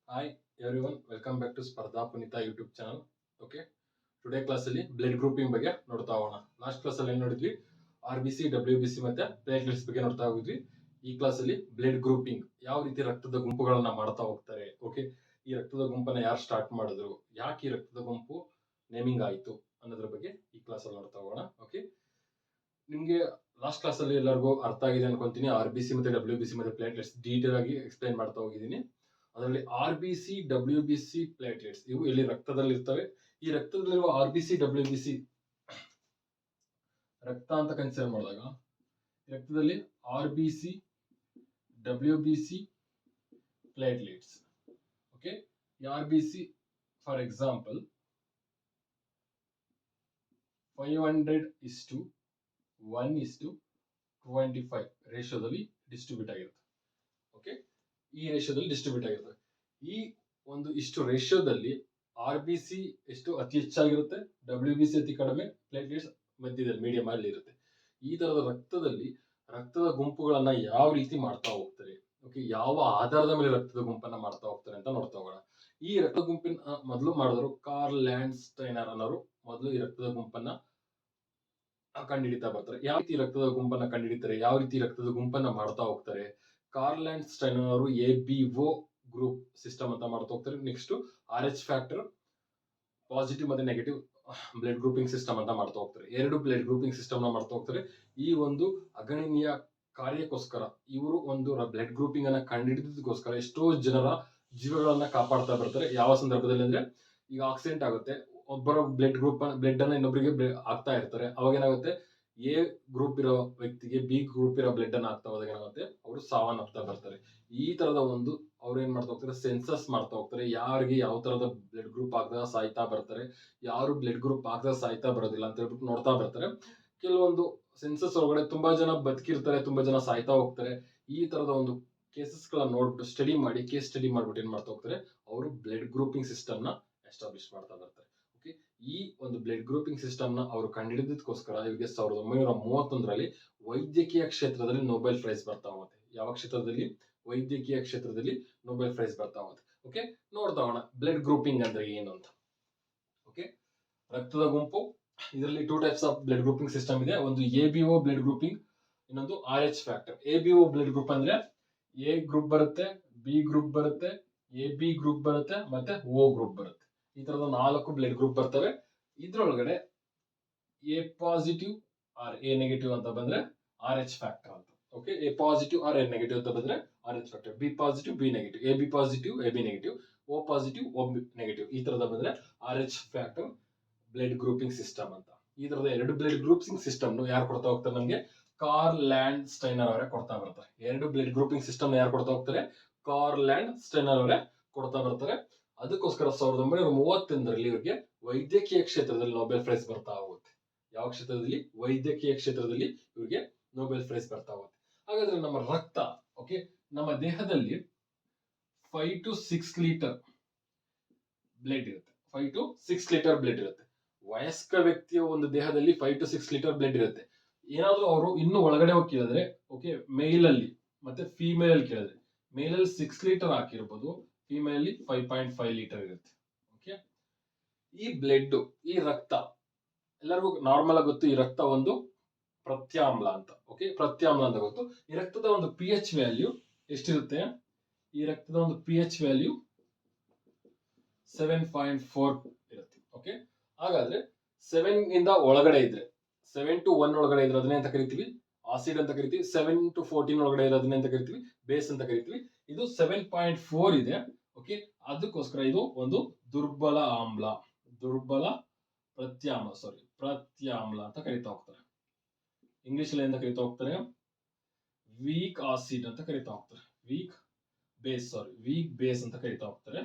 Hi everyone, welcome back to Spardha Punita YouTube channel. Okay, today class ಅಲ್ಲಿ blood grouping ಬಗ್ಗೆ ನೋಡ್ತಾ ಹೋಗೋಣ. Last class ಅಲ್ಲಿ ಏನ್ ನೋಡಿದ್ವಿ, RBC, WBC ಮತ್ತೆ ಪ್ಲೇಟ್ಲೆಟ್ಸ್ ಬಗ್ಗೆ ನೋಡ್ತಾ ಹೋಗಿದ್ವಿ. ಈ ಕ್ಲಾಸ್ ಅಲ್ಲಿ ಬ್ಲಡ್ ಗ್ರೂಪಿಂಗ್ ಯಾವ ರೀತಿ ರಕ್ತದ ಗುಂಪುಗಳನ್ನ ಮಾಡ್ತಾ ಹೋಗ್ತಾರೆ. ಓಕೆ, ಈ ರಕ್ತದ ಗುಂಪನ್ನ ಯಾರು ಸ್ಟಾರ್ಟ್ ಮಾಡಿದ್ರು, ಯಾಕೆ ಈ ರಕ್ತದ ಗುಂಪು ನೇಮಿಂಗ್ ಆಯ್ತು ಅನ್ನೋದ್ರ ಬಗ್ಗೆ ಈ ಕ್ಲಾಸ್ ಅಲ್ಲಿ ನೋಡ್ತಾ ಹೋಗೋಣ. ಓಕೆ, ನಿಮ್ಗೆ ಲಾಸ್ಟ್ ಕ್ಲಾಸ್ ಅಲ್ಲಿ ಎಲ್ಲರಿಗೂ ಅರ್ಥ ಆಗಿದೆ ಅನ್ಕೊಂತೀನಿ. RBC ಮತ್ತೆ WBC ಮತ್ತೆ ಪ್ಲೇಟ್ಲೆಟ್ಸ್ ಡೀಟೇಲ್ ಆಗಿ ಎಕ್ಸ್ಪ್ಲೈನ್ ಮಾಡ್ತಾ ಹೋಗಿದ್ದೀನಿ. ಅದರಲ್ಲಿ RBC, WBC, ಪ್ಲೇಟ್ಲೆಟ್ಸ್ ಇವು ಇಲ್ಲಿ ರಕ್ತದಲ್ಲಿ ಇರ್ತವೆ. ಈ ರಕ್ತದಲ್ಲಿರುವ RBC, WBC ರಕ್ತ ಅಂತ ಕನ್ಸಿಡರ್ ಮಾಡಿದಾಗ ರಕ್ತದಲ್ಲಿ RBC, WBC, ಪ್ಲೇಟ್ಲೆಟ್ಸ್. ಓಕೆ, ಈ RBC ಫಾರ್ ಎಕ್ಸಾಂಪಲ್ 500:1:25 ರೇಷಿಯೋದಲ್ಲಿ ಡಿಸ್ಟ್ರಿಬ್ಯೂಟ್ ಆಗಿರುತ್ತೆ. ಓಕೆ, ಈ ರೇಷಿಯೋದಲ್ಲಿ ಡಿಸ್ಟ್ರಿಬ್ಯೂಟ್ ಆಗಿರುತ್ತೆ. ಈ ಒಂದು ಇಷ್ಟು ರೇಷಿಯೋದಲ್ಲಿ RBC ಎಷ್ಟು ಅತಿ ಹೆಚ್ಚಾಗಿರುತ್ತೆ, WBC ಅತಿ ಕಡಿಮೆ, ಪ್ಲೇಟ್ಲೆಟ್ಸ್ ಮಧ್ಯದಲ್ಲಿ ಮೀಡಿಯಂ ಅಲ್ಲಿ ಇರುತ್ತೆ. ಈ ತರದ ರಕ್ತದಲ್ಲಿ ರಕ್ತದ ಗುಂಪುಗಳನ್ನ ಯಾವ ರೀತಿ ಮಾಡ್ತಾ ಹೋಗ್ತಾರೆ, ಓಕೆ, ಯಾವ ಆಧಾರದ ಮೇಲೆ ರಕ್ತದ ಗುಂಪನ್ನ ಮಾಡ್ತಾ ಹೋಗ್ತಾರೆ ಅಂತ ನೋಡ್ತಾ ಹೋಗೋಣ. ಈ ರಕ್ತದ ಗುಂಪಿನ ಮೊದಲು ಮಾಡಿದ್ರು ಕಾರ್ಲ್ ಲ್ಯಾಂಡ್ ಸ್ಟೈನರ್ ಅನ್ನೋರು ಮೊದಲು ಈ ರಕ್ತದ ಗುಂಪನ್ನ ಕಂಡುಹಿಡಿತಾ ಬರ್ತಾರೆ. ಯಾವ ರೀತಿ ರಕ್ತದ ಗುಂಪನ್ನ ಕಂಡುಹಿಡಿತಾರೆ, ಯಾವ ರೀತಿ ರಕ್ತದ ಗುಂಪನ್ನ ಮಾಡ್ತಾ ಹೋಗ್ತಾರೆ. ಕಾರ್ಲ್ ಲ್ಯಾಂಡ್ ಸ್ಟೈನರ್ ಅವರು ABO ಗ್ರೂಪ್ ಸಿಸ್ಟಮ್ ಅಂತ ಮಾಡ್ತಾ ಹೋಗ್ತಾರೆ. ನೆಕ್ಸ್ಟ್ RH ಫ್ಯಾಕ್ಟರ್ ಪಾಸಿಟಿವ್ ಮತ್ತೆ ನೆಗೆಟಿವ್ ಬ್ಲಡ್ ಗ್ರೂಪಿಂಗ್ ಸಿಸ್ಟಮ್ ಅಂತ ಮಾಡ್ತಾ ಹೋಗ್ತಾರೆ. ಎರಡು ಬ್ಲಡ್ ಗ್ರೂಪಿಂಗ್ ಸಿಸ್ಟಮ್ ನ ಮಾಡ್ತಾ ಹೋಗ್ತಾರೆ. ಈ ಒಂದು ಅಗಣನೀಯ ಕಾರ್ಯಕ್ಕೋಸ್ಕರ ಇವರು ಒಂದು ಬ್ಲಡ್ ಗ್ರೂಪಿಂಗ್ ಅನ್ನ ಕಂಡುಹಿಡಿದಕ್ಕೋಸ್ಕರ ಎಷ್ಟೋ ಜನರ ಜೀವಗಳನ್ನ ಕಾಪಾಡ್ತಾ ಬರ್ತಾರೆ. ಯಾವ ಸಂದರ್ಭದಲ್ಲಿ ಅಂದ್ರೆ, ಈಗ ಆಕ್ಸಿಡೆಂಟ್ ಆಗುತ್ತೆ, ಒಬ್ಬರ ಬ್ಲಡ್ ಅನ್ನ ಇನ್ನೊಬ್ಬರಿಗೆ ಆಗ್ತಾ ಇರ್ತಾರೆ. ಅವಾಗ ಏನಾಗುತ್ತೆ, A ಗ್ರೂಪ್ ಇರೋ ವ್ಯಕ್ತಿಗೆ B ಗ್ರೂಪ್ ಇರೋ ಬ್ಲಡ್ ಅನ್ನ ಆಗ್ತಾ ಹೋದಾಗ ಏನಾಗುತ್ತೆ, ಅವರು ಸಾವನ್ನಪ್ತಾ ಬರ್ತಾರೆ. ಈ ತರದ ಒಂದು ಅವ್ರು ಏನ್ ಮಾಡ್ತಾ ಹೋಗ್ತಾರೆ, ಸೆನ್ಸಸ್ ಮಾಡ್ತಾ ಹೋಗ್ತಾರೆ. ಯಾರಿಗೆ ಯಾವ ತರದ ಬ್ಲಡ್ ಗ್ರೂಪ್ ಆಗದ ಸಾಯ್ತಾ ಬರ್ತಾರೆ, ಯಾರು ಬ್ಲಡ್ ಗ್ರೂಪ್ ಆಗದ ಸಾಯ್ತಾ ಬರೋದಿಲ್ಲ ಅಂತ ಹೇಳ್ಬಿಟ್ಟು ನೋಡ್ತಾ ಬರ್ತಾರೆ. ಕೆಲವೊಂದು ಸೆನ್ಸಸ್ ಒಳಗಡೆ ತುಂಬಾ ಜನ ಬದುಕಿರ್ತಾರೆ, ತುಂಬಾ ಜನ ಸಾಯ್ತಾ ಹೋಗ್ತಾರೆ. ಈ ತರದ ಒಂದು ಕೇಸಸ್ ಗಳನ್ನ ನೋಡ್ಬಿಟ್ಟು ಸ್ಟಡಿ ಮಾಡಿ, ಕೇಸ್ ಸ್ಟಡಿ ಮಾಡ್ಬಿಟ್ಟು ಏನ್ ಮಾಡ್ತಾ ಹೋಗ್ತಾರೆ, ಅವರು ಬ್ಲಡ್ ಗ್ರೂಪಿಂಗ್ ಸಿಸ್ಟಮ್ ನ ಎಸ್ಟಾಬ್ಲಿಷ್ ಮಾಡ್ತಾ ಬರ್ತಾರೆ. ಓಕೆ, ಈ ಒಂದು ಬ್ಲಡ್ ಗ್ರೂಪಿಂಗ್ ಸಿಸ್ಟಮ್ ನ ಅವರು ಕಂಡುಹಿಡಿದಕ್ಕೋಸ್ಕರ ಇವರಿಗೆ 1931ರಲ್ಲಿ ವೈದ್ಯಕೀಯ ಕ್ಷೇತ್ರದಲ್ಲಿ ನೊಬೆಲ್ ಪ್ರೈಸ್ ಬರ್ತಾ ಹೋಗುತ್ತೆ. ಯಾವ ಕ್ಷೇತ್ರದಲ್ಲಿ? ವೈದ್ಯಕೀಯ ಕ್ಷೇತ್ರದಲ್ಲಿ ನೊಬೆಲ್ ಪ್ರೈಸ್ ಬರ್ತಾ ಹೋಗುತ್ತೆ. ಓಕೆ, ನೋಡ್ತಾ ಹೋಗೋಣ ಬ್ಲಡ್ ಗ್ರೂಪಿಂಗ್ ಅಂದ್ರೆ ಏನು ಅಂತ. ಓಕೆ, ರಕ್ತದ ಗುಂಪು, ಇದರಲ್ಲಿ 2 types of blood grouping system ಇದೆ. ಒಂದು ABO ಬ್ಲಡ್ ಗ್ರೂಪಿಂಗ್, ಇನ್ನೊಂದು RH factor. ABO blood group ಅಂದ್ರೆ A ಗ್ರೂಪ್ ಬರುತ್ತೆ, B ಗ್ರೂಪ್ ಬರುತ್ತೆ, AB ಗ್ರೂಪ್ ಬರುತ್ತೆ, ಮತ್ತೆ O ಗ್ರೂಪ್ ಬರುತ್ತೆ. ಈ ತರದ 4 ಬ್ಲಡ್ ಗ್ರೂಪ್ ಬರ್ತವೆ. ಇದ್ರೊಳಗಡೆ A positive or A negative ಅಂತ ಬಂದ್ರೆ RH ಫ್ಯಾಕ್ಟರ್ ಅಂತ. Okay, A positive or A negative ಅಂತ ಬಂದ್ರೆ RH factor. B positive, B negative, AB positive, AB negative, O positive, O negative. ಈ ತರದ ಬಂದ್ರೆ RH factor blood grouping system ಅಂತ. ಈ ತರದ ಎರಡು ಬ್ಲಡ್ ಗ್ರೂಪಿಂಗ್ ಸಿಸ್ಟಮ್ ಯಾರು ಕೊಡ್ತಾ ಹೋಗ್ತಾರೆ ನಮಗೆ? ಕಾರ್ಲ್ ಲ್ಯಾಂಡ್ ಸ್ಟೈನರ್ ಅವರೇ ಕೊಡ್ತಾ ಬರ್ತಾರೆ. ಎರಡು ಬ್ಲಡ್ ಗ್ರೂಪಿಂಗ್ ಸಿಸ್ಟಮ್ ಯಾರು ಕೊಡ್ತಾ ಹೋಗ್ತಾರೆ? ಕಾರ್ಲ್ ಲ್ಯಾಂಡ್ ಸ್ಟೈನರ್ ಅವರೇ ಕೊಡ್ತಾ ಬರ್ತಾರೆ. ಅದಕ್ಕೋಸ್ಕರ 1931ರಲ್ಲಿ ಇವರಿಗೆ ವೈದ್ಯಕೀಯ ಕ್ಷೇತ್ರದಲ್ಲಿ ನೊಬೆಲ್ ಪ್ರೈಸ್ ಬರ್ತಾ ಹೋಗುತ್ತೆ. ಯಾವ ಕ್ಷೇತ್ರದಲ್ಲಿ? ವೈದ್ಯಕೀಯ ಕ್ಷೇತ್ರದಲ್ಲಿ ಇವರಿಗೆ ನೊಬೆಲ್ ಪ್ರೈಸ್ ಬರ್ತಾ ಹೋಗುತ್ತೆ. ಹಾಗಾದ್ರೆ ನಮ್ಮ ರಕ್ತ, ಓಕೆ, ನಮ್ಮ ದೇಹದಲ್ಲಿ 5 to 6 ಲೀಟರ್ ಬ್ಲಡ್ ಇರುತ್ತೆ. 5 to 6 ಲೀಟರ್ ಬ್ಲಡ್ ಇರುತ್ತೆ. ವಯಸ್ಕ ವ್ಯಕ್ತಿಯ ಒಂದು ದೇಹದಲ್ಲಿ 5 to 6 ಲೀಟರ್ ಬ್ಲಡ್ ಇರುತ್ತೆ. ಏನಾದ್ರೂ ಅವರು ಇನ್ನು ಒಳಗಡೆ ಹೋಗಿ ಕೇಳಿದ್ರೆ, ಓಕೆ, ಮೇಲ್ ಅಲ್ಲಿ ಮತ್ತೆ ಫಿಮೇಲ್ ಅಲ್ಲಿ ಕೇಳಿದ್ರೆ, ಮೇಲ್ ಅಲ್ಲಿ 6 ಲೀಟರ್ ಹಾಕಿರ್ಬೋದು, ಫಿಮೇಲ್ ಅಲ್ಲಿ 5.5 ಲೀಟರ್ ಇರುತ್ತೆ. ಓಕೆ, ಈ ಬ್ಲಡ್, ಈ ರಕ್ತ ಎಲ್ಲರಿಗೂ ನಾರ್ಮಲ್ ಆಗಿ ಗೊತ್ತು. ಈ ರಕ್ತ ಒಂದು ಪ್ರತ್ಯಾಮ್ಲ ಅಂತ. ಓಕೆ, ಪ್ರತ್ಯಾಮ್ಲ ಅಂತ ಗೊತ್ತು. ಈ ರಕ್ತದ ಒಂದು pH ವ್ಯಾಲ್ಯೂ ಎಷ್ಟಿರುತ್ತೆ? ಈ ರಕ್ತದ ಒಂದು pH ವ್ಯಾಲ್ಯೂ 7.4 ಇರುತ್ತೆ. ಓಕೆ, ಹಾಗಾದ್ರೆ 7 ಇಂದ ಒಳಗಡೆ ಇದ್ರೆ, 7 to 1 ಒಳಗಡೆ ಇದ್ರೆ ಅದನ್ನೇ ಅಂತ ಕರಿತೀವಿ ಆಸಿಡ್ ಅಂತ ಕರಿತೀವಿ. 7 to 14 ಒಳಗಡೆ ಇರೋದನ್ನೇ ಅಂತ ಕರಿತೀವಿ ಬೇಸ್ ಅಂತ ಕರಿತೀವಿ. ಇದು 7.4 ಇದೆ. ಓಕೆ, ಅದಕ್ಕೋಸ್ಕರ ಇದು ಒಂದು ದುರ್ಬಲ ಆಮ್ಲ, ದುರ್ಬಲ ಪ್ರತ್ಯಾಮ್ಲ ಅಂತ ಕರಿತಾ ಹೋಗ್ತಾರೆ. ಇಂಗ್ಲಿಷ್ ಅಲ್ಲಿ ಅಂತ ಕರಿತಾ ಹೋಗ್ತಾರೆ, ವೀಕ್ ಆಸಿಡ್ ಅಂತ ಕರಿತಾ ಹೋಗ್ತಾರೆ. ವೀಕ್ ಬೇಸ್ ಅಂತ ಕರಿತಾ ಹೋಗ್ತಾರೆ,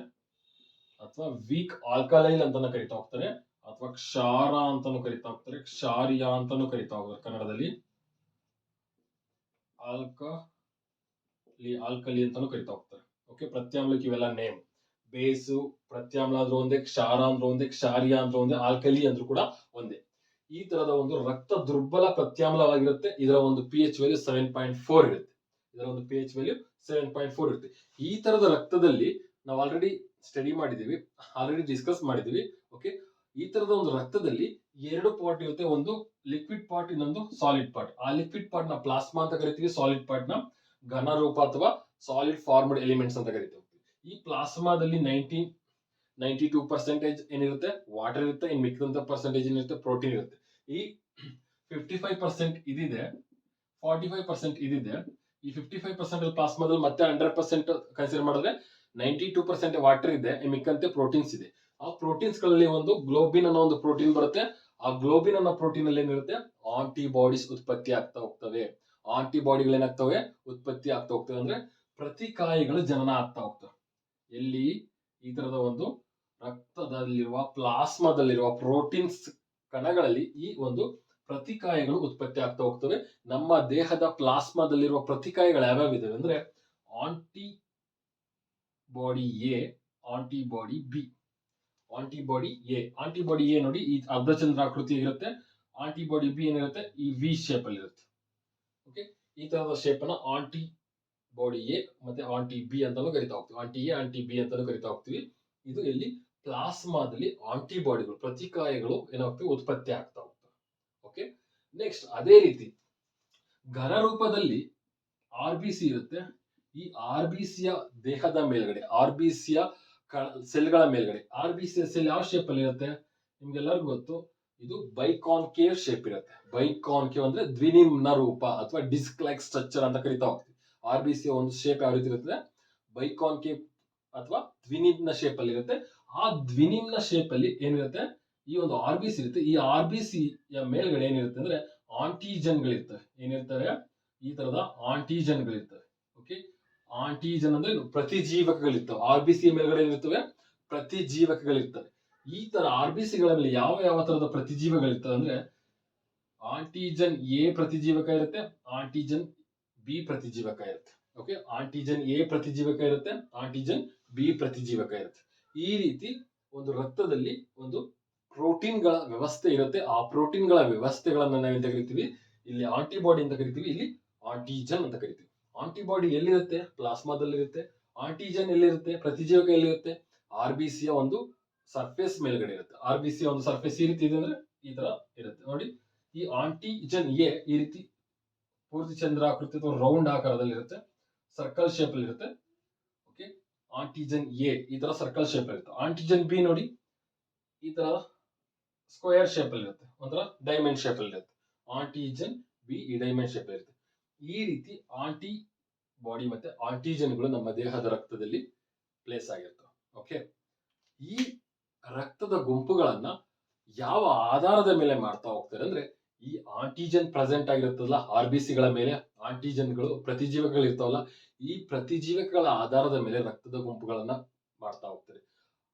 ಅಥವಾ ವೀಕ್ ಆಲ್ಕಲೈಲ್ ಅಂತಾನು ಕರಿತಾ ಹೋಗ್ತಾರೆ, ಅಥವಾ ಕ್ಷಾರ ಅಂತಾನು ಕರಿತಾ ಹೋಗ್ತಾರೆ, ಕ್ಷಾರಿಯ ಅಂತಾನು ಕರಿತಾ ಹೋಗ್ತಾರೆ ಕನ್ನಡದಲ್ಲಿ. ಆಲ್ಕಲಿ ಅಂತಾನು ಕರಿತಾ ಹೋಗ್ತಾರೆ. ಓಕೆ, ಪ್ರತ್ಯಾಮ್ಲಕ್ಕೆ ಇವೆಲ್ಲ ನೇಮ್. ಬೇಸು, ಪ್ರತ್ಯಾಮ್ಲ ಅಂದ್ರೂ ಒಂದೇ, ಕ್ಷಾರ ಅಂದ್ರೂ ಒಂದೇ, ಕ್ಷಾರಿಯ ಅಂದ್ರೂ ಒಂದೇ, ಆಲ್ಕಲಿ ಅಂದ್ರೂ ಕೂಡ ಒಂದೇ. ಈ ತರದ ಒಂದು ರಕ್ತ ದುರ್ಬಲ ಪ್ರತ್ಯಾಮ್ಲವಾಗಿರುತ್ತೆ. ಇದರ ಒಂದು pH ವ್ಯಾಲ್ಯೂ 7.4 ಇರುತ್ತೆ. ಇದರ ಒಂದು pH ವ್ಯಾಲ್ಯೂ 7.4 ಇರುತ್ತೆ. ಈ ತರದ ರಕ್ತದಲ್ಲಿ ನಾವು ಆಲ್ರೆಡಿ ಸ್ಟಡಿ ಮಾಡಿದೀವಿ, ಆಲ್ರೆಡಿ ಡಿಸ್ಕಸ್ ಮಾಡಿದೀವಿ. ಓಕೆ, ಈ ತರದ ಒಂದು ರಕ್ತದಲ್ಲಿ 2 ಪಾರ್ಟ್ ಇರುತ್ತೆ, ಒಂದು ಲಿಕ್ವಿಡ್ ಪಾರ್ಟ್, ಇನ್ನೊಂದು ಸಾಲಿಡ್ ಪಾರ್ಟ್. ಆ ಲಿಕ್ವಿಡ್ ಪಾರ್ಟ್ ನ ಪ್ಲಾಸ್ಮಾ ಅಂತ ಕರಿತೀವಿ, ಸಾಲಿಡ್ ಪಾರ್ಟ್ ನ ಘನ ರೂಪ ಅಥವಾ ಸಾಲಿಡ್ ಫಾರ್ಮ್ಡ್ ಎಲಿಮೆಂಟ್ಸ್ ಅಂತ ಕರಿತೀವಿ. ಈ ಪ್ಲಾಸ್ಮಾದಲ್ಲಿ 92% ಏನಿರುತ್ತೆ ವಾಟರ್ ಇರುತ್ತೆ, ಇನ್ ಮಿಕ್ಕಿದಂತ ಪರ್ಸೆಂಟೇಜ್ ಏನಿರುತ್ತೆ ಪ್ರೋಟೀನ್ ಇರುತ್ತೆ. ಈ 55% ಇದಿದೆ, 45% ಇದಿದೆ. ಈ 55% ಪ್ಲಾಸ್ಮಾದಲ್ಲಿ ಮತ್ತೆ 100% ಕನ್ಸಿಡರ್ ಮಾಡಿದ್ರೆ 92% ವಾಟರ್ ಇದೆ, ಮಿಕ್ಕಂತೆ ಪ್ರೋಟೀನ್ಸ್ ಇದೆ. ಆ ಪ್ರೋಟೀನ್ಸ್ ಗಳಲ್ಲಿ ಒಂದು ಗ್ಲೋಬಿನ್ ಅನ್ನೋ ಒಂದು ಪ್ರೋಟೀನ್ ಬರುತ್ತೆ. ಆ ಗ್ಲೋಬಿನ್ ಅನ್ನೋ ಪ್ರೋಟೀನ್ ಅಲ್ಲಿ ಏನಿರುತ್ತೆ ಆಂಟಿಬಾಡೀಸ್ ಉತ್ಪತ್ತಿ ಆಗ್ತಾ ಹೋಗ್ತವೆ. ಆಂಟಿಬಾಡಿಗಳು ಏನಾಗ್ತವೆ ಉತ್ಪತ್ತಿ ಆಗ್ತಾ ಹೋಗ್ತವೆ, ಅಂದ್ರೆ ಪ್ರತಿಕಾಯಗಳು ಜನನ ಆಗ್ತಾ ಹೋಗ್ತವೆ. ಎಲ್ಲಿ ಈ ತರದ ಒಂದು ರಕ್ತದಲ್ಲಿರುವ ಪ್ಲಾಸ್ಮಾದಲ್ಲಿರುವ ಪ್ರೋಟೀನ್ಸ್ ಕಣಗಳಲ್ಲಿ ಈ ಒಂದು ಪ್ರತಿಕಾಯಗಳು ಉತ್ಪತ್ತಿ ಆಗ್ತಾ ಹೋಗ್ತವೆ. ನಮ್ಮ ದೇಹದ ಪ್ಲಾಸ್ಮಾದಲ್ಲಿರುವ ಪ್ರತಿಕಾಯಗಳು ಯಾವ್ಯಾವ ಇದಾವೆ ಅಂದ್ರೆ antibody A, antibody B. Antibody A ನೋಡಿ ಈ ಅರ್ಧಚಂದ್ರಾಕೃತಿ ಇರುತ್ತೆ. ಆಂಟಿಬಾಡಿ ಬಿ ಏನಿರುತ್ತೆ ಈ ವಿ ಶೇಪ್ ಅಲ್ಲಿ ಇರುತ್ತೆ. ಓಕೆ, ಈ ತರದ ಶೇಪ್ ಅನ್ನ ಆಂಟಿಬಾಡಿ ಎ ಮತ್ತೆ ಆಂಟಿ ಬಿ ಅಂತಾನು ಕರಿತಾ ಹೋಗ್ತೀವಿ. ಆಂಟಿ ಎ ಆಂಟಿ ಬಿ ಅಂತಾನು ಕರಿತಾ ಹೋಗ್ತೀವಿ. ಇದು ಎಲ್ಲಿ ಪ್ಲಾಸ್ಮಾದಲ್ಲಿ ಆಂಟಿಬಾಡಿಗಳು ಪ್ರತಿಕಾಯಗಳು ಏನಾಗ್ತವೆ ಉತ್ಪತ್ತಿ ಆಗ್ತಾ ಹೋಗ್ತವೆ. ಓಕೆ, ನೆಕ್ಸ್ಟ್ ಅದೇ ರೀತಿ ಘನ ರೂಪದಲ್ಲಿ ಆರ್ ಬಿ ಸಿ ಇರುತ್ತೆ. ಈ ಆರ್ ಬಿ ಸಿಯ ದೇಹದ ಮೇಲ್ಗಡೆ, ಆರ್ ಬಿ ಸಿಯ ಸೆಲ್ಗಳ ಮೇಲ್ಗಡೆ ಆರ್ ಬಿ ಸಿ ಸೆಲ್ ಯಾವ ಶೇಪ್ ಅಲ್ಲಿ ಇರುತ್ತೆ ನಿಮ್ಗೆಲ್ಲರಿಗೂ ಗೊತ್ತು, ಇದು ಬೈಕಾನ್ಕೇವ್ ಶೇಪ್ ಇರುತ್ತೆ. ಬೈಕಾನ್ಕೇವ್ ಅಂದ್ರೆ ದ್ವಿನಿಮ್ನ ರೂಪ ಅಥವಾ ಡಿಸ್ಕ್ ಲೈಕ್ ಸ್ಟ್ರಕ್ಚರ್ ಅಂತ ಕರಿತಾ ಹೋಗ್ತೀವಿ. ಆರ್ ಬಿ ಸಿ ಒಂದು ಶೇಪ್ ಯಾವ ರೀತಿ ಇರುತ್ತೆ ಬೈಕಾನ್ಕೇವ್ ಅಥವಾ ದ್ವಿನಿಮ್ನ ಶೇಪ್ ಅಲ್ಲಿ ಇರುತ್ತೆ. ಆ ದ್ವಿನಿಮ್ನ ಶೇಪ್ ಅಲ್ಲಿ ಏನಿರುತ್ತೆ ಈ ಒಂದು ಆರ್ ಬಿ ಸಿ ಇರುತ್ತೆ. ಈ ಆರ್ ಬಿ ಸಿ ಯ ಮೇಲ್ಗಡೆ ಏನಿರುತ್ತೆ ಅಂದ್ರೆ ಆಂಟಿಜನ್ಗಳಿರ್ತವೆ. ಏನಿರ್ತವೆ ಈ ತರದ ಆಂಟಿಜನ್ಗಳಿರ್ತವೆ. ಓಕೆ, ಆಂಟಿಜನ್ ಅಂದ್ರೆ ಪ್ರತಿಜೀವಕಗಳಿರ್ತವೆ. ಆರ್ ಬಿ ಸಿ ಮೇಲ್ಗಡೆ ಏನಿರ್ತವೆ ಪ್ರತಿಜೀವಕಗಳಿರ್ತವೆ. ಈ ತರ ಆರ್ ಬಿ ಸಿಗಳ ಮೇಲೆ ಯಾವ ಯಾವ ತರದ ಪ್ರತಿಜೀವಕಗಳಿರ್ತವೆ ಅಂದ್ರೆ ಆಂಟಿಜನ್ ಎ ಪ್ರತಿಜೀವಕ ಇರುತ್ತೆ, ಆಂಟಿಜನ್ ಬಿ ಪ್ರತಿಜೀವಕ ಇರುತ್ತೆ. ಓಕೆ, ಆಂಟಿಜನ್ ಎ ಪ್ರತಿಜೀವಕ ಇರುತ್ತೆ, ಆಂಟಿಜನ್ ಬಿ ಪ್ರತಿಜೀವಕ ಇರುತ್ತೆ. ಈ ರೀತಿ ಒಂದು ರಕ್ತದಲ್ಲಿ ಒಂದು ಪ್ರೋಟೀನ್ಗಳ ವ್ಯವಸ್ಥೆ ಇರುತ್ತೆ. ಆ ಪ್ರೋಟೀನ್ಗಳ ವ್ಯವಸ್ಥೆಗಳನ್ನ ನಾವೆಂತ ಕರಿತೀವಿ ಇಲ್ಲಿ ಆಂಟಿಬಾಡಿ ಅಂತ ಕರಿತೀವಿ, ಇಲ್ಲಿ ಆಂಟಿಜನ್ ಅಂತ ಕರಿತೀವಿ. ಆಂಟಿಬಾಡಿ ಎಲ್ಲಿರುತ್ತೆ ಪ್ಲಾಸ್ಮಾದಲ್ಲಿರುತ್ತೆ. ಆಂಟಿಜನ್ ಎಲ್ಲಿರುತ್ತೆ ಪ್ರತಿಜೀವಕ ಎಲ್ಲಿರುತ್ತೆ ಆರ್ ಬಿ ಸಿಯ ಒಂದು ಸರ್ಫೇಸ್ ಮೇಲ್ಗಡೆ ಇರುತ್ತೆ. ಆರ್ ಬಿ ಸಿಯ ಒಂದು ಸರ್ಫೇಸ್ ಈ ರೀತಿ ಇದೆ ಅಂದ್ರೆ ಈ ತರ ಇರುತ್ತೆ ನೋಡಿ. ಈ ಆಂಟಿಜನ್ ಎ ಈ ರೀತಿ ಪೂರ್ತಿ ಚಂದ್ರಾಕೃತಿ ಅಥವಾ ರೌಂಡ್ ಆಕಾರದಲ್ಲಿ ಇರುತ್ತೆ, ಸರ್ಕಲ್ ಶೇಪ್ ಅಲ್ಲಿ ಇರುತ್ತೆ. ಓಕೆ, ಆಂಟಿಜನ್ ಎ ಈ ತರ ಸರ್ಕಲ್ ಶೇಪ್ ಇರುತ್ತೆ. ಆಂಟಿಜನ್ ಬಿ ನೋಡಿ ಈ ತರ ಸ್ಕ್ವೇರ್ ಶೇಪ್ ಅಲ್ಲಿ ಇರುತ್ತೆ, ಒಂಥರ ಡೈಮಂಡ್ ಶೇಪ್ ಅಲ್ಲಿ ಇರುತ್ತೆ. ಆಂಟಿಜನ್ ಬಿ ಈ ಡೈಮಂಡ್ ಶೇಪ್ ಇರುತ್ತೆ. ಈ ರೀತಿ ಆಂಟಿ ಬಾಡಿ ಮತ್ತೆ ಆಂಟಿಜನ್ಗಳು ನಮ್ಮ ದೇಹದ ರಕ್ತದಲ್ಲಿ ಪ್ಲೇಸ್ ಆಗಿರ್ತವೆ. ಓಕೆ, ಈ ರಕ್ತದ ಗುಂಪುಗಳನ್ನ ಯಾವ ಆಧಾರದ ಮೇಲೆ ಮಾಡ್ತಾ ಹೋಗ್ತಾರೆ ಅಂದ್ರೆ ಈ ಆಂಟಿಜನ್ ಪ್ರೆಸೆಂಟ್ ಆಗಿರುತ್ತಲ್ಲ ಆರ್ ಬಿ ಸಿಗಳ ಮೇಲೆ ಆಂಟಿಜನ್ಗಳು ಪ್ರತಿಜೀವಕಗಳು ಇರ್ತಾವಲ್ಲ, ಈ ಪ್ರತಿಜೀವಕಗಳ ಆಧಾರದ ಮೇಲೆ ರಕ್ತದ ಗುಂಪುಗಳನ್ನ ಮಾಡ್ತಾ ಹೋಗ್ತಾರೆ.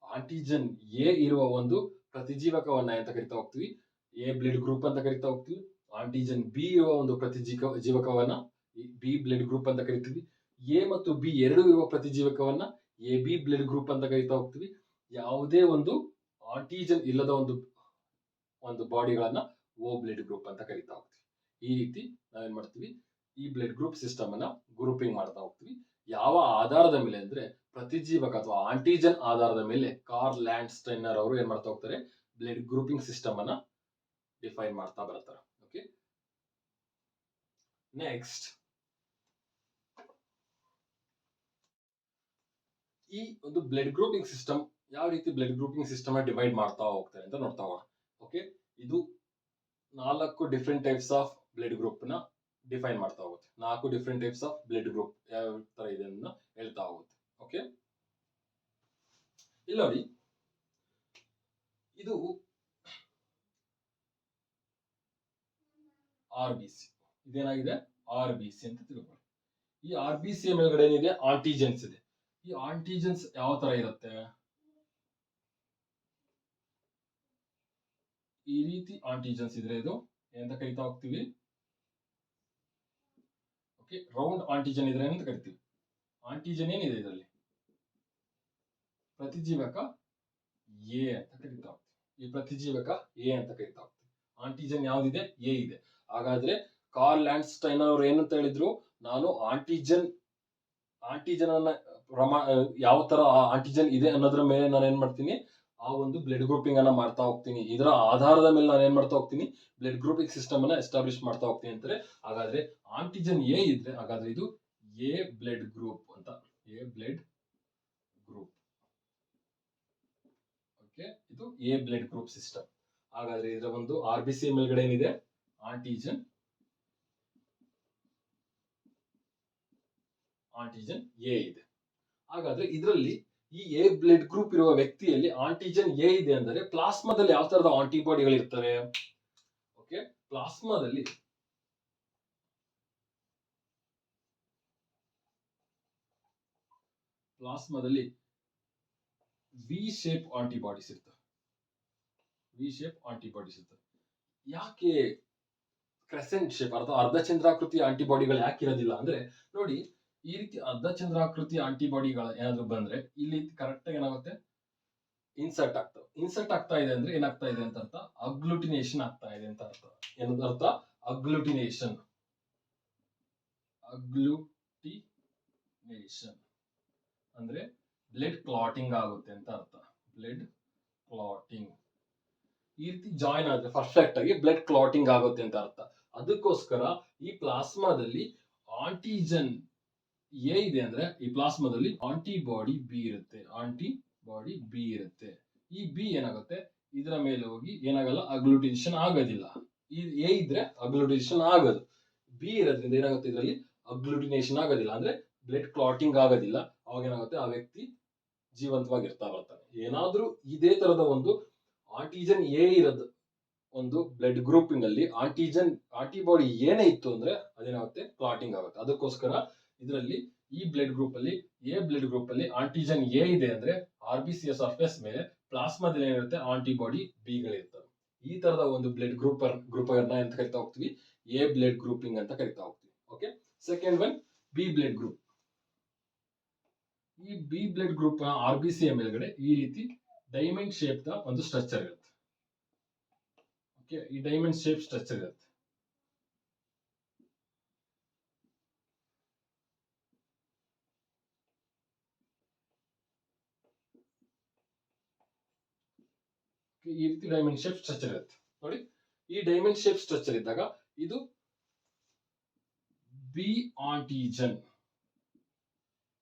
ಆಂಟಿಜನ್ ಎ ಇರುವ ಒಂದು ಪ್ರತಿಜೀವಕವನ್ನ ಅಂತ ಕರಿತಾ ಹೋಗ್ತೀವಿ ಎ ಬ್ಲಡ್ ಗ್ರೂಪ್ ಅಂತ ಕರಿತಾ ಹೋಗ್ತೀವಿ. ಆಂಟಿಜನ್ ಬಿ ಇರುವ ಒಂದು ಪ್ರತಿಜೀವಕವನ್ನ ಬಿ ಬ್ಲಡ್ ಗ್ರೂಪ್ ಅಂತ ಕರಿತೀವಿ. ಎ ಮತ್ತು ಬಿ ಎರಡು ಇರುವ ಪ್ರತಿಜೀವಕವನ್ನ ಎ ಬಿ ಬ್ಲಡ್ ಗ್ರೂಪ್ ಅಂತ ಕರಿತಾ ಹೋಗ್ತೀವಿ. ಯಾವುದೇ ಒಂದು ಆಂಟಿಜನ್ ಇಲ್ಲದ ಒಂದು ಬಾಡಿಗಳನ್ನ ಓ ಬ್ಲಡ್ ಗ್ರೂಪ್ ಅಂತ ಕರಿತಾ ಹೋಗ್ತೀವಿ. ಈ ರೀತಿ ನಾವೇನ್ ಮಾಡ್ತೀವಿ ಈ ಬ್ಲಡ್ ಗ್ರೂಪ್ ಸಿಸ್ಟಮ್ ಅನ್ನ ಗ್ರೂಪಿಂಗ್ ಮಾಡ್ತಾ ಹೋಗ್ತೀವಿ. ಯಾವ ಆಧಾರದ ಮೇಲೆ ಅಂದ್ರೆ ಪ್ರತಿಜೀವಕ ಅಥವಾ ಆಂಟಿಜನ್ ಆಧಾರದ ಮೇಲೆ ಕಾರ್ಲ್ ಲ್ಯಾಂಡ್ಸ್ಟೈನರ್ ಅವರು ಏನ್ ಮಾಡ್ತಾ ಹೋಗ್ತಾರೆ ಬ್ಲಡ್ ಗ್ರೂಪಿಂಗ್ ಸಿಸ್ಟಮ್ ಅನ್ನ ಡಿಫೈನ್ ಮಾಡ್ತಾ ಬರ್ತಾರೆ. ಓಕೆ, ನೆಕ್ಸ್ಟ್ ಈ ಒಂದು ಬ್ಲಡ್ ಗ್ರೂಪಿಂಗ್ ಸಿಸ್ಟಮ್ ಯಾವ ರೀತಿ ಬ್ಲಡ್ ಗ್ರೂಪಿಂಗ್ ಸಿಸ್ಟಮ್ ಡಿವೈಡ್ ಮಾಡ್ತಾ ಹೋಗ್ತಾರೆ ಅಂತ ನೋಡ್ತಾ ಹೋಗೋಣ. ಓಕೆ, ಇದು 4 different types of blood group ನ ಡಿಫೈನ್ ಮಾಡ್ತಾ ಹೋಗುತ್ತೆ. 4 different types of blood group ಯಾವ ತರ ಇದೆ ಅಂತ ಹೇಳ್ತಾ ಹೋಗುತ್ತೆ. ಓಕೆ, ಇಲ್ಲಿ ನೋಡಿ ಇದು ಆರ್ ಬಿ ಸಿ, ಇದೇನಾಗಿದೆ ಆರ್ ಬಿ ಸಿ ಅಂತ ತಿಳ್ಕೊಳ್ಳಿ. ಈ ಆರ್ ಬಿ ಸಿ ಮೇಲ್ಗಡೆ ಏನಿದೆ ಆಂಟಿಜನ್ಸ್ ಇದೆ. ಈ ಆಂಟಿಜನ್ಸ್ ಯಾವ ತರ ಇರುತ್ತೆ ಈ ರೀತಿ ಆಂಟಿಜನ್ಸ್ ಇದ್ರೆ ಇದು ಏನಂತ ಕರಿತಾ ಹೋಗ್ತೀವಿ ಓಕೆ, ರೌಂಡ್ ಆಂಟಿಜನ್ ಇದ್ರೆ ಏನಂತ ಕರಿತೀವಿ. ಆಂಟಿಜನ್ ಏನಿದೆ ಇದರಲ್ಲಿ ಪ್ರತಿಜೀವಕ ಎ ಅಂತ ಕರಿತಾ ಹೋಗ್ತೀವಿ. ಈ ಪ್ರತಿಜೀವಕ ಎ ಅಂತ ಕರಿತಾ ಹೋಗ್ತೀವಿ. ಆಂಟಿಜನ್ ಯಾವ್ದಿದೆ ಎ ಇದೆ. ಹಾಗಾದ್ರೆ ಕಾರ್ಲ್ ಲ್ಯಾಂಡ್ಸ್ಟೈನರ್ ಅವರು ಏನಂತ ಹೇಳಿದ್ರು, ನಾನು ಆಂಟಿಜನ್ ಅನ್ನ ಯಾವ ತರ ಆಂಟಿಜನ್ ಇದೆ ಅನ್ನೋದ್ರ ಮೇಲೆ ನಾನು ಏನ್ ಮಾಡ್ತೀನಿ, ಆ ಒಂದು ಬ್ಲಡ್ ಗ್ರೂಪಿಂಗ್ ಅನ್ನ ಮಾಡ್ತಾ ಹೋಗ್ತೀನಿ. ಇದರ ಆಧಾರದ ಮೇಲೆ ನಾನು ಏನ್ ಮಾಡ್ತಾ ಹೋಗ್ತೀನಿ, ಬ್ಲಡ್ ಗ್ರೂಪಿಂಗ್ ಸಿಸ್ಟಮ್ ಅನ್ನ ಎಸ್ಟಾಬ್ಲಿಷ್ ಮಾಡ್ತಾ ಹೋಗ್ತೀನಿ ಅಂತಾರೆ. ಹಾಗಾದ್ರೆ ಆಂಟಿಜನ್ ಎ ಇದ್ರೆ ಹಾಗಾದ್ರೆ ಇದು ಎ ಬ್ಲಡ್ ಗ್ರೂಪ್ ಅಂತ, ಎ ಬ್ಲಡ್ ಗ್ರೂಪ್. ಓಕೆ, ಇದು ಎ ಬ್ಲಡ್ ಗ್ರೂಪ್ ಸಿಸ್ಟಮ್. ಹಾಗಾದ್ರೆ ಇದರ ಒಂದು RBC ಮೇಲ್ಗಡೆ ಏನಿದೆ, ಆಂಟಿಜನ್ ಎ ಇದೆ. ಹಾಗಾದ್ರೆ ಇದರಲ್ಲಿ ಈ ಎ ಬ್ಲಡ್ ಗ್ರೂಪ್ ಇರುವ ವ್ಯಕ್ತಿಯಲ್ಲಿ ಆಂಟಿಜನ್ ಎ ಇದೆ ಅಂದರೆ ಪ್ಲಾಸ್ಮಾದಲ್ಲಿ ಯಾವ ತರದ ಆಂಟಿಬಾಡಿಗಳು ಇರ್ತವೆ? ಓಕೆ, ಪ್ಲಾಸ್ಮಾದಲ್ಲಿ ವಿ ಶೇಪ್ ಆಂಟಿಬಾಡೀಸ್ ಇರ್ತವೆ. ಯಾಕೆ ಕ್ರೆಸೆಂಟ್ ಶೇಪ್ ಅಥವಾ ಅರ್ಧಚಂದ್ರಾಕೃತಿ ಆಂಟಿಬಾಡಿಗಳು ಯಾಕೆ ಇರೋದಿಲ್ಲ ಅಂದ್ರೆ, ನೋಡಿ ಈ ರೀತಿ ಅರ್ಧಚಂದ್ರಾಕೃತಿ ಆಂಟಿಬಾಡಿಗಳು ಏನಾದ್ರು ಬಂದ್ರೆ ಇಲ್ಲಿ ಕರೆಕ್ಟ್ ಆಗಿ ಏನಾಗುತ್ತೆ, ಇನ್ಸರ್ಟ್ ಆಗ್ತಾ ಇದೆ ಅಂದ್ರೆ ಏನಾಗ್ತಾ ಇದೆ ಅಂತ ಅರ್ಥ, ಅಗ್ಲೂಟಿನೇಷನ್ ಆಗ್ತಾ ಇದೆ ಅಂತ ಅರ್ಥ. ಏನಂತ ಅರ್ಥ? ಅಗ್ಲೂಟಿನೇಷನ್ ಅಂದ್ರೆ ಬ್ಲಡ್ ಕ್ಲಾಟಿಂಗ್ ಆಗುತ್ತೆ ಅಂತ ಅರ್ಥ. ಬ್ಲಡ್ ಕ್ಲಾಟಿಂಗ್ ಈ ರೀತಿ ಜಾಯಿನ್ ಆದ್ರೆ ಪರ್ಫೆಕ್ಟ್ ಆಗಿ ಬ್ಲಡ್ ಕ್ಲಾಟಿಂಗ್ ಆಗುತ್ತೆ ಅಂತ ಅರ್ಥ. ಅದಕ್ಕೋಸ್ಕರ ಈ ಪ್ಲಾಸ್ಮಾದಲ್ಲಿ ಆಂಟಿಜನ್ ಎ ಇದೆ ಅಂದ್ರೆ ಈ ಪ್ಲಾಸ್ಮಾದಲ್ಲಿ ಆಂಟಿಬಾಡಿ ಬಿ ಇರುತ್ತೆ. ಈ ಬಿ ಏನಾಗುತ್ತೆ, ಇದರ ಮೇಲೆ ಹೋಗಿ ಏನಾಗಲ್ಲ, ಅಗ್ಲೂಟಿನೇಷನ್ ಆಗೋದಿಲ್ಲ. ಈ ಎ ಇದ್ರೆ ಅಗ್ಲೂಟಿನೇಷನ್ ಆಗೋದು, ಬಿ ಇರೋದ್ರಿಂದ ಏನಾಗುತ್ತೆ, ಇದರಲ್ಲಿ ಅಗ್ಲೂಟಿನೇಷನ್ ಆಗೋದಿಲ್ಲ ಅಂದ್ರೆ ಬ್ಲಡ್ ಕ್ಲಾಟಿಂಗ್ ಆಗೋದಿಲ್ಲ. ಅವಾಗ ಏನಾಗುತ್ತೆ, ಆ ವ್ಯಕ್ತಿ ಜೀವಂತವಾಗಿರ್ತಾ ಬರ್ತಾನೆ. ಏನಾದ್ರೂ ಇದೇ ತರದ ಒಂದು ಆಂಟಿಜನ್ ಎ ಇರೋದು ಒಂದು ಬ್ಲಡ್ ಗ್ರೂಪಿಂಗ್ ಅಲ್ಲಿ ಆಂಟಿಬಾಡಿ ಏನೇ ಇತ್ತು ಅಂದ್ರೆ ಅದೇನಾಗುತ್ತೆ, ಕ್ಲಾಟಿಂಗ್ ಆಗುತ್ತೆ. ಅದಕ್ಕೋಸ್ಕರ ಇದರಲ್ಲಿ ಈ ಬ್ಲಡ್ ಗ್ರೂಪ್ ಅಲ್ಲಿ, ಎ ಬ್ಲಡ್ ಗ್ರೂಪ್ ಅಲ್ಲಿ ಆಂಟಿಜನ್ ಎ ಇದೆ ಅಂದ್ರೆ RBC ಸರ್ಫೇಸ್ ಮೇಲೆ ಪ್ಲಾಸ್ಮಾದಲ್ಲಿ ಏನಿರುತ್ತೆ, ಆಂಟಿಬಾಡಿ ಬಿ ಗಳಿರ್ತವೆ. ಈ ತರದ ಒಂದು ಬ್ಲಡ್ ಗ್ರೂಪ್ ಅಂತ ಕರಿತಾ ಹೋಗ್ತೀವಿ, ಎ ಬ್ಲಡ್ ಗ್ರೂಪಿಂಗ್ ಅಂತ ಕರಿತಾ ಹೋಗ್ತೀವಿ. Okay, second one B blood group. ಈ ಬಿ ಬ್ಲಡ್ ಗ್ರೂಪ್ RBC ಮೇಲ್ಗಡೆ ಈ ರೀತಿ ಡೈಮಂಡ್ ಶೇಪ್ ದ ಒಂದು ಸ್ಟ್ರಕ್ಚರ್ ಇರುತ್ತೆ. ಓಕೆ, ಈ ಡೈಮಂಡ್ ಶೇಪ್ ಸ್ಟ್ರಕ್ಚರ್ ಇರುತ್ತೆ. ಈ ರೀತಿ ಡೈಮಂಡ್ ಶೇಪ್ ಸ್ಟ್ರಕ್ಚರ್ ಇರುತ್ತೆ. ನೋಡಿ, ಈ ಡೈಮಂಡ್ ಶೇಪ್ ಸ್ಟ್ರಕ್ಚರ್ ಇದ್ದಾಗ ಇದು ಬಿ ಆಂಟಿಜನ್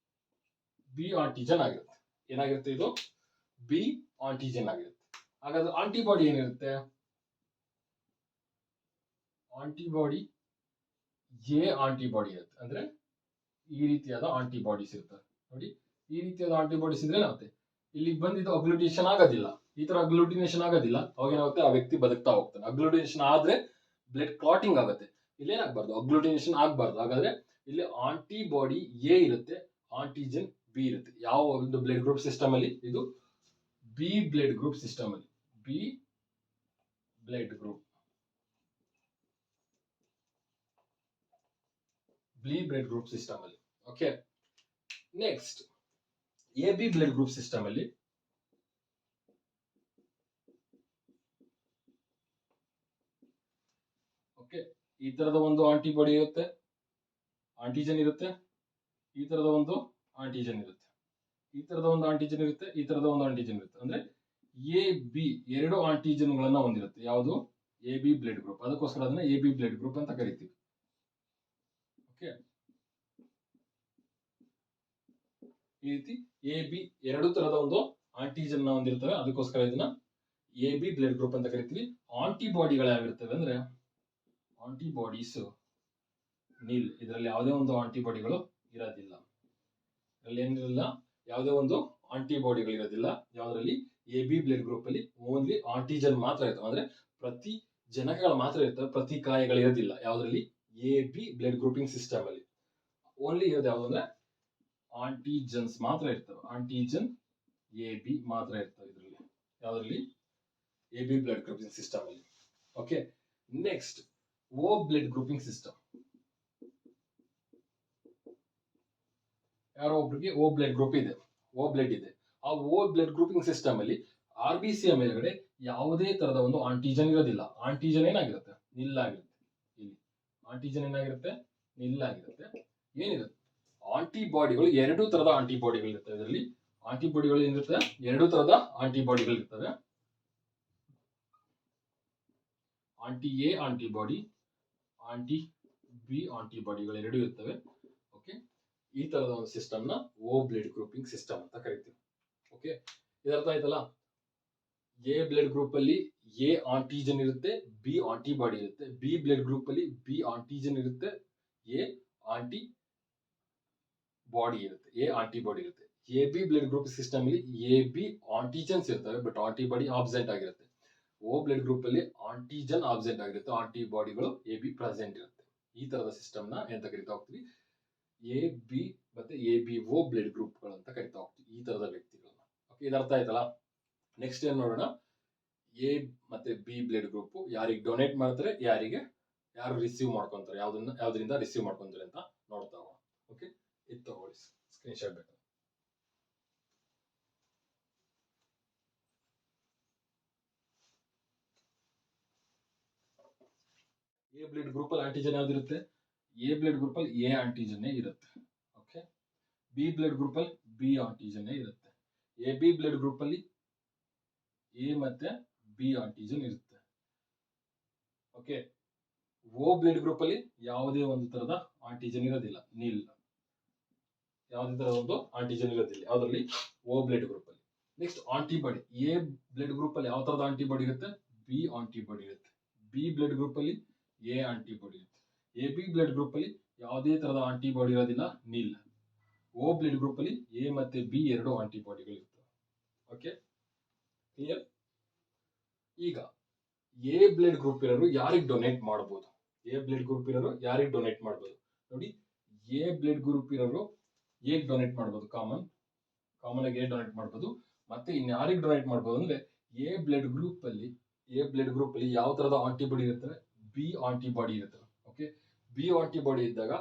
ಆಗಿರುತ್ತೆ. ಏನಾಗಿರುತ್ತೆ, ಇದು ಬಿ ಆಂಟಿಜನ್ ಆಗಿರುತ್ತೆ. ಹಾಗಾದ್ರೆ ಆಂಟಿಬಾಡಿ ಏನಿರುತ್ತೆ, ಆಂಟಿಬಾಡಿ ಎ ಆಂಟಿಬಾಡಿ ಇರುತ್ತೆ. ಅಂದ್ರೆ ಈ ರೀತಿಯಾದ ಆಂಟಿಬಾಡೀಸ್ ಇರ್ತವೆ. ನೋಡಿ, ಈ ರೀತಿಯಾದ ಆಂಟಿಬಾಡೀಸ್ ಇದ್ರೆ ಏನಾಗುತ್ತೆ, ಇಲ್ಲಿ ಬಂದಿದ್ದು ಅಗ್ಲೂಟೇಷನ್ ಆಗೋದಿಲ್ಲ. ಈ ತರ ಅಗ್ಲೂಟಿನೇಷನ್ ಆಗೋದಿಲ್ಲ, ಅವಾಗ ಏನಾಗುತ್ತೆ, ಆ ವ್ಯಕ್ತಿ ಬದುಕ್ತಾ ಹೋಗ್ತಾನೆ. ಅಗ್ಲೂಟಿನೇಷನ್ ಆದ್ರೆ ಬ್ಲಡ್ ಕ್ಲಾಟಿಂಗ್ ಆಗುತ್ತೆ. ಇಲ್ಲಿ ಏನಾಗಬಾರ್ದು, ಅಗ್ಲೂಟಿನೇಷನ್ ಆಗಬಾರ್ದು. ಹಾಗಾದ್ರೆ ಇಲ್ಲಿ ಆಂಟಿಬಾಡಿ ಎ ಇರುತ್ತೆ, ಆಂಟಿಜನ್ ಬಿ ಇರುತ್ತೆ. ಯಾವ ಒಂದು ಬ್ಲಡ್ ಗ್ರೂಪ್ ಸಿಸ್ಟಮ್ ಅಲ್ಲಿ? ಇದು ಬಿ ಬ್ಲಡ್ ಗ್ರೂಪ್ ಸಿಸ್ಟಮ್ ಅಲ್ಲಿ, ಬಿ ಬ್ಲಡ್ ಗ್ರೂಪ್ ಸಿಸ್ಟಮ್ ಅಲ್ಲಿ. Okay, next A B blood group system ಅಲ್ಲಿ ಓಕೆ, ಈ ತರದ ಒಂದು ಆಂಟಿಬಾಡಿ ಇರುತ್ತೆ, ಆಂಟಿಜನ್ ಇರುತ್ತೆ. ಈ ತರದ ಒಂದು ಆಂಟಿಜನ್ ಇರುತ್ತೆ, ಈ ತರದ ಒಂದು ಆಂಟಿಜನ್ ಇರುತ್ತೆ, ಈ ತರದ ಒಂದು ಆಂಟಿಜನ್ ಇರುತ್ತೆ. ಅಂದ್ರೆ ಎ ಬಿ ಎರಡು ಆಂಟಿಜನ್ ಗಳನ್ನ ಹೊಂದಿರುತ್ತೆ. ಯಾವುದು? A B blood group. ಅದಕ್ಕೋಸ್ಕರ ಅದನ್ನ ಎ ಬಿ ಬ್ಲಡ್ ಗ್ರೂಪ್ ಅಂತ ಕರಿತೀವಿ. ಓಕೆ, ಈ ರೀತಿ ಎ ಬಿ ಎರಡು ತರದ ಒಂದು ಆಂಟಿಜನ್ ನ ಹೊಂದಿರ್ತವೆ. ಅದಕ್ಕೋಸ್ಕರ ಇದನ್ನ ಎ ಬಿ ಬ್ಲಡ್ ಗ್ರೂಪ್ ಅಂತ ಕರಿತೀವಿ. ಆಂಟಿಬಾಡಿಗಳು ಯಾವಿರ್ತವೆ ಅಂದ್ರೆ ಆಂಟಿಬಾಡೀಸ್ ನೀಲ್. ಇದರಲ್ಲಿ ಯಾವುದೇ ಒಂದು ಆಂಟಿಬಾಡಿಗಳು ಇರೋದಿಲ್ಲ. ಇದರಲ್ಲಿ ಏನಿರಲ್ಲ, ಯಾವುದೇ ಒಂದು ಆಂಟಿಬಾಡಿಗಳು ಇರೋದಿಲ್ಲ. ಯಾವುದರಲ್ಲಿ? ಎ ಬಿ ಬ್ಲಡ್ ಗ್ರೂಪ್ ಅಲ್ಲಿ ಓನ್ಲಿ ಆಂಟಿಜನ್ ಮಾತ್ರ ಇರ್ತವೆ. ಅಂದ್ರೆ ಪ್ರತಿ ಜನಕಗಳು ಮಾತ್ರ ಇರ್ತವೆ, ಪ್ರತಿ ಕಾಯಗಳು ಇರೋದಿಲ್ಲ. ಯಾವುದರಲ್ಲಿ? A B blood grouping system ಅಲ್ಲಿ ಓನ್ಲಿ ಇರೋದು ಯಾವುದು ಅಂದ್ರೆ ಆಂಟಿಜನ್ಸ್ ಮಾತ್ರ ಇರ್ತವೆ. ಆಂಟಿಜನ್ ಎ ಬಿ ಮಾತ್ರ ಇರ್ತವೆ ಇದರಲ್ಲಿ. ಯಾವುದರಲ್ಲಿ? A B blood grouping system ಅಲ್ಲಿ. ಓಕೆ, ನೆಕ್ಸ್ಟ್ ಓ ಬ್ಲಡ್ ಗ್ರೂಪಿಂಗ್ ಸಿಸ್ಟಮ್. ಯಾರೋ ಒಬ್ರಿಗೆ ಓ ಬ್ಲಡ್ ಗ್ರೂಪ್ ಇದೆ, ಓ ಬ್ಲಡ್ ಇದೆ. ಆ ಓ ಬ್ಲಡ್ ಗ್ರೂಪಿಂಗ್ ಸಿಸ್ಟಮ್ ಅಲ್ಲಿ RBC ಮೇಲ್ಗಡೆ ಯಾವುದೇ ತರದ ಒಂದು ಆಂಟಿಜನ್ ಇರೋದಿಲ್ಲ. ಆಂಟಿಜನ್ ಏನಾಗಿರುತ್ತೆ? ನಿಲ್ ಆಗಿರುತ್ತೆ. ಇಲ್ಲಿ ಆಂಟಿಜನ್ ಏನಾಗಿರುತ್ತೆ? ನಿಲ್ ಆಗಿರುತ್ತೆ. ಏನಿರುತ್ತೆ? ಆಂಟಿಬಾಡಿಗಳು 2 ತರದ ಆಂಟಿಬಾಡಿಗಳು ಇರ್ತವೆ. ಇದರಲ್ಲಿ ಆಂಟಿಬಾಡಿಗಳು ಏನಿರ್ತವೆ, 2 ತರದ ಆಂಟಿಬಾಡಿಗಳು ಇರ್ತವೆ. Anti A antibody, anti B ಆಂಟಿಬಾಡಿಗಳು 2 ಇರ್ತವೆ. ಓಕೆ, ಈ ತರದ ಒಂದು ಸಿಸ್ಟಮ್ ನ ಓ ಬ್ಲಡ್ ಗ್ರೂಪಿಂಗ್ ಸಿಸ್ಟಮ್ ಅಂತ ಕರಿತೀವಿ. ಓಕೆ, ಇದರ್ಥ ಆಯ್ತಲ್ಲ. ಎ ಬ್ಲಡ್ ಗ್ರೂಪ್ ಅಲ್ಲಿ ಎ ಆಂಟಿಜನ್ ಇರುತ್ತೆ, ಬಿ ಆಂಟಿಬಾಡಿ ಇರುತ್ತೆ. ಬಿ ಬ್ಲಡ್ ಗ್ರೂಪ್ ಅಲ್ಲಿ ಬಿ ಆಂಟಿಜನ್ ಇರುತ್ತೆ, ಎ ಆಂಟಿ ಬಾಡಿ ಇರುತ್ತೆ, ಎ ಆಂಟಿಬಾಡಿ ಇರುತ್ತೆ. A B blood group system ಅಲ್ಲಿ ಎ ಬಿ ಆಂಟಿಜನ್ಸ್ ಇರ್ತವೆ, ಬಟ್ ಆಂಟಿಬಾಡಿ ಆಬ್ಸೆಂಟ್ ಆಗಿರುತ್ತೆ. ಓ ಬ್ಲಡ್ ಗ್ರೂಪ್ ಅಲ್ಲಿ ಆಂಟಿಜನ್ ಆಬ್ಸೆಂಟ್ ಆಗಿರುತ್ತೆ, ಆಂಟಿಬಾಡಿಗಳು ಎ ಬಿ ಪ್ರೆಸೆಂಟ್ ಇರುತ್ತೆ. ಈ ತರದ ಸಿಸ್ಟಮ್ ನ ಎಂತ ಕರಿತಾ ಹೋಗ್ತೀವಿ, ಎ ಬಿ ಮತ್ತೆ ಎ ಬಿ ಓ ಬ್ಲಡ್ ಗ್ರೂಪ್ಗಳು ಅಂತ ಕರಿತಾ ಹೋಗ್ತೀವಿ, ಈ ತರದ ವ್ಯಕ್ತಿಗಳನ್ನ. ಓಕೆ, ಇದರ್ಥ ಆಯ್ತಲ್ಲ. ನೆಕ್ಸ್ಟ್ ಏನ್ ನೋಡೋಣ, ಎ ಮತ್ತೆ ಬಿ ಬ್ಲಡ್ ಗ್ರೂಪ್ ಯಾರಿಗೆ ಡೊನೇಟ್ ಮಾಡ್ತಾರೆ, ಯಾರು ರಿಸೀವ್ ಮಾಡ್ಕೊಂತಾರೆ, ಯಾವ್ದ್ರಿಂದ ರಿಸೀವ್ ಮಾಡ್ಕೊಂತಾರೆ ಅಂತ ನೋಡ್ತಾ ಹೋಗೋಣ. ಓಕೆ, ಇದು ತಗೊಳ್ಳಿ, ಸ್ಕ್ರೀನ್ ಶಾಟ್ ಬೇಕು. ಎ ಬ್ಲಡ್ ಗ್ರೂಪ್ ಅಲ್ಲಿ ಆಂಟಿಜನ್ ಯಾವ್ದಿರುತ್ತೆ, ಎ ಬ್ಲಡ್ ಗ್ರೂಪ್ ಅಲ್ಲಿ ಎ ಆಂಟಿಜನ್ ಇರುತ್ತೆ. ಓಕೆ, ಬಿ ಬ್ಲಡ್ ಗ್ರೂಪ್ ಅಲ್ಲಿ ಬಿ ಆಂಟಿಜನ್ ಇರುತ್ತೆ. ಎ ಬಿ ಬ್ಲಡ್ ಗ್ರೂಪ್ ಅಲ್ಲಿ ಎ ಮತ್ತೆ ಬಿ ಆಂಟಿಜನ್ ಇರುತ್ತೆ. ಓಕೆ, ಓ ಬ್ಲಡ್ ಗ್ರೂಪ್ ಅಲ್ಲಿ ಯಾವುದೇ ಒಂದು ತರದ ಆಂಟಿಜನ್ ಇರೋದಿಲ್ಲ, ನೀಲ್. ಯಾವುದೇ ತರದ ಒಂದು ಆಂಟಿಜನ್ ಇರೋದಿಲ್ಲ ಯಾವ್ದ್ರಲ್ಲಿ, ಓ ಬ್ಲಡ್ ಗ್ರೂಪ್ ಅಲ್ಲಿ. Next antibody, A blood group ಅಲ್ಲಿ ಯಾವ ತರದ ಆಂಟಿಬಾಡಿ ಇರುತ್ತೆ, ಬಿ ಆಂಟಿಬಾಡಿ ಇರುತ್ತೆ. ಬಿ ಬ್ಲಡ್ ಗ್ರೂಪ್ ಅಲ್ಲಿ ಎ ಆಂಟಿಬಾಡಿ ಇರುತ್ತೆ. ಎ ಬಿ ಬ್ಲಡ್ ಗ್ರೂಪ್ ಅಲ್ಲಿ ಯಾವುದೇ ತರದ ಆಂಟಿಬಾಡಿ ಇರೋದಿಲ್ಲ, ನೀಲ್. ಓ ಬ್ಲಡ್ ಗ್ರೂಪ್ ಅಲ್ಲಿ ಎ ಮತ್ತೆ ಬಿ 2 ಆಂಟಿಬಾಡಿಗಳು ಇರ್ತವೆ. Okay, clear. ಈಗ ಎ ಬ್ಲಡ್ ಗ್ರೂಪ್ ಇರೋರು ಯಾರಿಗೆ ಡೊನೇಟ್ ಮಾಡಬಹುದು, ಎ ಬ್ಲಡ್ ಗ್ರೂಪ್ ಇರೋರು ಯಾರಿಗೆ ಡೊನೇಟ್ ಮಾಡಬಹುದು ನೋಡಿ. ಎ ಬ್ಲಡ್ ಗ್ರೂಪ್ ಇರೋರು ಹೇಗೆ ಡೊನೇಟ್ ಮಾಡಬಹುದು, ಕಾಮನ್ ಆಗಿ ಡೊನೇಟ್ ಮಾಡಬಹುದು. ಮತ್ತೆ ಇನ್ ಯಾರಿಗೆ ಡೊನೇಟ್ ಮಾಡಬಹುದು ಅಂದ್ರೆ, ಎ ಬ್ಲಡ್ ಗ್ರೂಪ್ ಅಲ್ಲಿ ಯಾವ ತರದ ಆಂಟಿಬಾಡಿ ಇರ್ತಾರೆ, ಬಿ ಆಂಟಿಬಾಡಿ ಇರ್ತವೆ. ಓಕೆ, ಬಿ ಆಂಟಿಬಾಡಿ ಇದ್ದಾಗ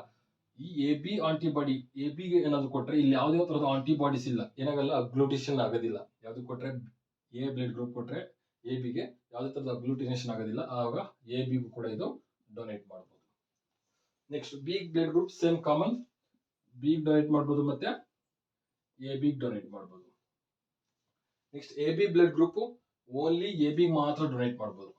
ಈ ಎ ಬಿ ಆಂಟಿಬಾಡಿ, ಎ ಬಿಗೆ ಏನಾದ್ರು ಕೊಟ್ರೆ ಇಲ್ಲಿ ಯಾವುದೇ ತರದ ಆಂಟಿಬಾಡೀಸ್ ಇಲ್ಲ, ಏನಾಗಲ್ಲ, ಅಗ್ಲೂಟೇಷನ್ ಆಗೋದಿಲ್ಲ. ಯಾವ್ದು ಕೊಟ್ರೆ, ಎ ಬ್ಲಡ್ ಗ್ರೂಪ್ ಕೊಟ್ರೆ ಎ ಬಿಗೆ ಯಾವುದೇ ತರದ ಅಗ್ಲೂಟಿನೇಷನ್ ಆಗೋದಿಲ್ಲ, ಆವಾಗ ಎ ಬಿಗೂ ಕೂಡ ಇದು ಡೊನೇಟ್ ಮಾಡಬಹುದು. Next B blood group same common, B donate ಮಾಡಬಹುದು ಮತ್ತೆ ಎ ಬಿ ಡೊನೇಟ್ ಮಾಡಬಹುದು. Next A B blood group only A B ಮಾತ್ರ ಡೊನೇಟ್ ಮಾಡಬಹುದು,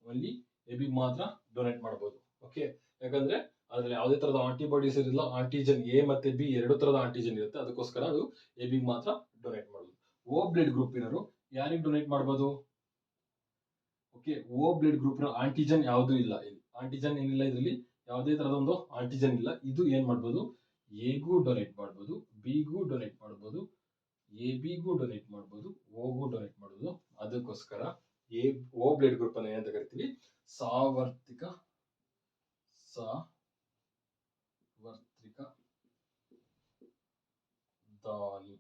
ಓನ್ಲಿ ಎ ಬಿ ಮಾತ್ರ ಡೊನೇಟ್ ಮಾಡಬಹುದು. ಓಕೆ, ಯಾಕಂದ್ರೆ ಅದ್ರಲ್ಲಿ ಯಾವುದೇ ತರದ ಆಂಟಿಬಾಡೀಸ್ ಇರಲಿಲ್ಲ, ಆಂಟಿಜನ್ ಎ ಮತ್ತೆ ಬಿ 2 ತರದ ಆಂಟಿಜನ್ ಇರುತ್ತೆ, ಅದಕ್ಕೋಸ್ಕರ ಅದು ಎ ಬಿ ಮಾತ್ರ ಡೊನೇಟ್ ಮಾಡಬಹುದು. ಓ ಬ್ಲಡ್ ಗ್ರೂಪ್ ಇರೋರು ಯಾರಿಗೆ ಡೊನೇಟ್ ಮಾಡಬಹುದು, ಓಕೆ, ಓ ಬ್ಲಡ್ ಗ್ರೂಪ್ ಆಂಟಿಜನ್ ಯಾವುದು ಇಲ್ಲ, ಇಲ್ಲಿ ಆಂಟಿಜನ್ ಏನಿಲ್ಲ, ಇದರಲ್ಲಿ ಯಾವುದೇ ತರದ ಒಂದು ಆಂಟಿಜನ್ ಇಲ್ಲ. ಇದು ಏನ್ ಮಾಡಬಹುದು, ಎಗೂ ಡೊನೇಟ್ ಮಾಡಬಹುದು, ಬಿಗೂ ಡೊನೇಟ್ ಮಾಡಬಹುದು, ಎ ಬಿಗೂ ಡೊನೇಟ್ ಮಾಡಬಹುದು, ಓಗೂ ಡೊನೇಟ್ ಮಾಡಬಹುದು. ಅದಕ್ಕೋಸ್ಕರ ಓ ಬ್ಲಡ್ ಗ್ರೂಪ್ ಅನ್ನು ಏನಂತ ಕರಿತೀವಿ, ಸಾರ್ವತ್ರಿಕ ದಾನಿ,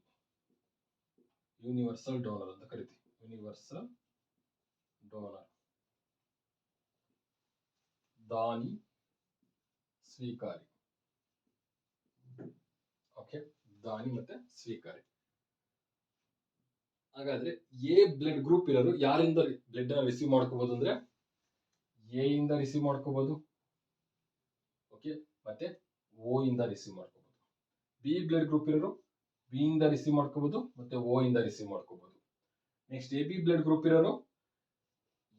ಯೂನಿವರ್ಸಲ್ ಡೋನರ್ ಅಂತ ಕರಿತೀವಿ, ಯೂನಿವರ್ಸಲ್ ಡೋನರ್, ದಾನಿ ಸ್ವೀಕಾರಿ. ಓಕೆ, ದಾನಿ ಮತ್ತೆ ಸ್ವೀಕಾರಿ. ಹಾಗಾದ್ರೆ ಎ ಬ್ಲಡ್ ಗ್ರೂಪ್ ಇರೋರು ಯಾರಿಂದ ಬ್ಲಡ್ ಅನ್ನ ರಿಸೀವ್ ಮಾಡ್ಕೋಬಹುದು ಅಂದ್ರೆ, ಎ ಇಂದ ರಿಸೀವ್ ಮಾಡ್ಕೋಬಹುದು, ಓಕೆ, ಮತ್ತೆ ಓ ಇಂದ ರಿಸೀವ್ ಮಾಡ್ಕೋಬಹುದು. ಬಿ ಬ್ಲಡ್ ಗ್ರೂಪ್ ಇರೋರು ಬಿ ಇಂದ ರಿಸೀವ್ ಮಾಡ್ಕೋಬಹುದು ಮತ್ತೆ ಓ ಇಂದ ರಿಸೀವ್ ಮಾಡ್ಕೋಬಹುದು. Next A B blood group ಇರೋರು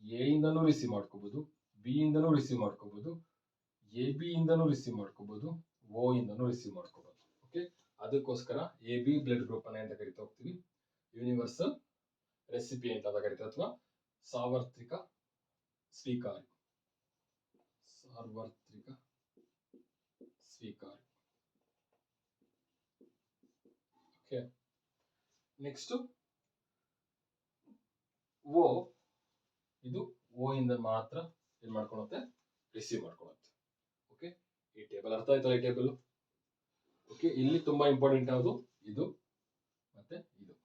ಎ ಇಂದನೂ ರಿಸೀವ್ ಮಾಡ್ಕೋಬಹುದು, ಬಿ ಇಂದನೂ ರಿಸೀವ್ ಮಾಡ್ಕೋಬಹುದು, ಎ ಬಿ ಇಂದನೂ ರಿಸೀವ್ ಮಾಡ್ಕೋಬಹುದು, ಓ ಇಂದನೂ ರಿಸೀವ್ ಮಾಡ್ಕೋಬಹುದು. ಓಕೆ, ಅದಕ್ಕೋಸ್ಕರ ಎ ಬಿ ಬ್ಲಡ್ ಗ್ರೂಪ್ ಅನ್ನ ಅಂತ ಕರಿತಾ ಹೋಗ್ತೀವಿ, ಯೂನಿವರ್ಸಲ್ ರೆಸಿಪಿಯೆಂಟ್ ಅಂತ ಕರಿತೀವಿ, ಅಥವಾ ಸಾರ್ವತ್ರಿಕ ಸ್ವೀಕಾರಿ, ಸಾರ್ವತ್ರಿಕ ಸ್ವೀಕಾರಿ. ಓಕೆ, ನೆಕ್ಸ್ಟ್ ಓ, ಇದು ಓ ಇಂದ ಮಾತ್ರ ಏನ್ ಮಾಡ್ಕೊಳುತ್ತೆ, ರಿಸೀವ್ ಮಾಡ್ಕೊಳುತ್ತೆ. ಓಕೆ, ಈ ಟೇಬಲ್ ಅರ್ಥ ಆಯ್ತಲ್ಲ, ಈ ಟೇಬಲ್. ಓಕೆ, ಇಲ್ಲಿ ತುಂಬಾ ಇಂಪಾರ್ಟೆಂಟ್ ಯಾವುದು, ಇದು ಮತ್ತೆ ಇದು.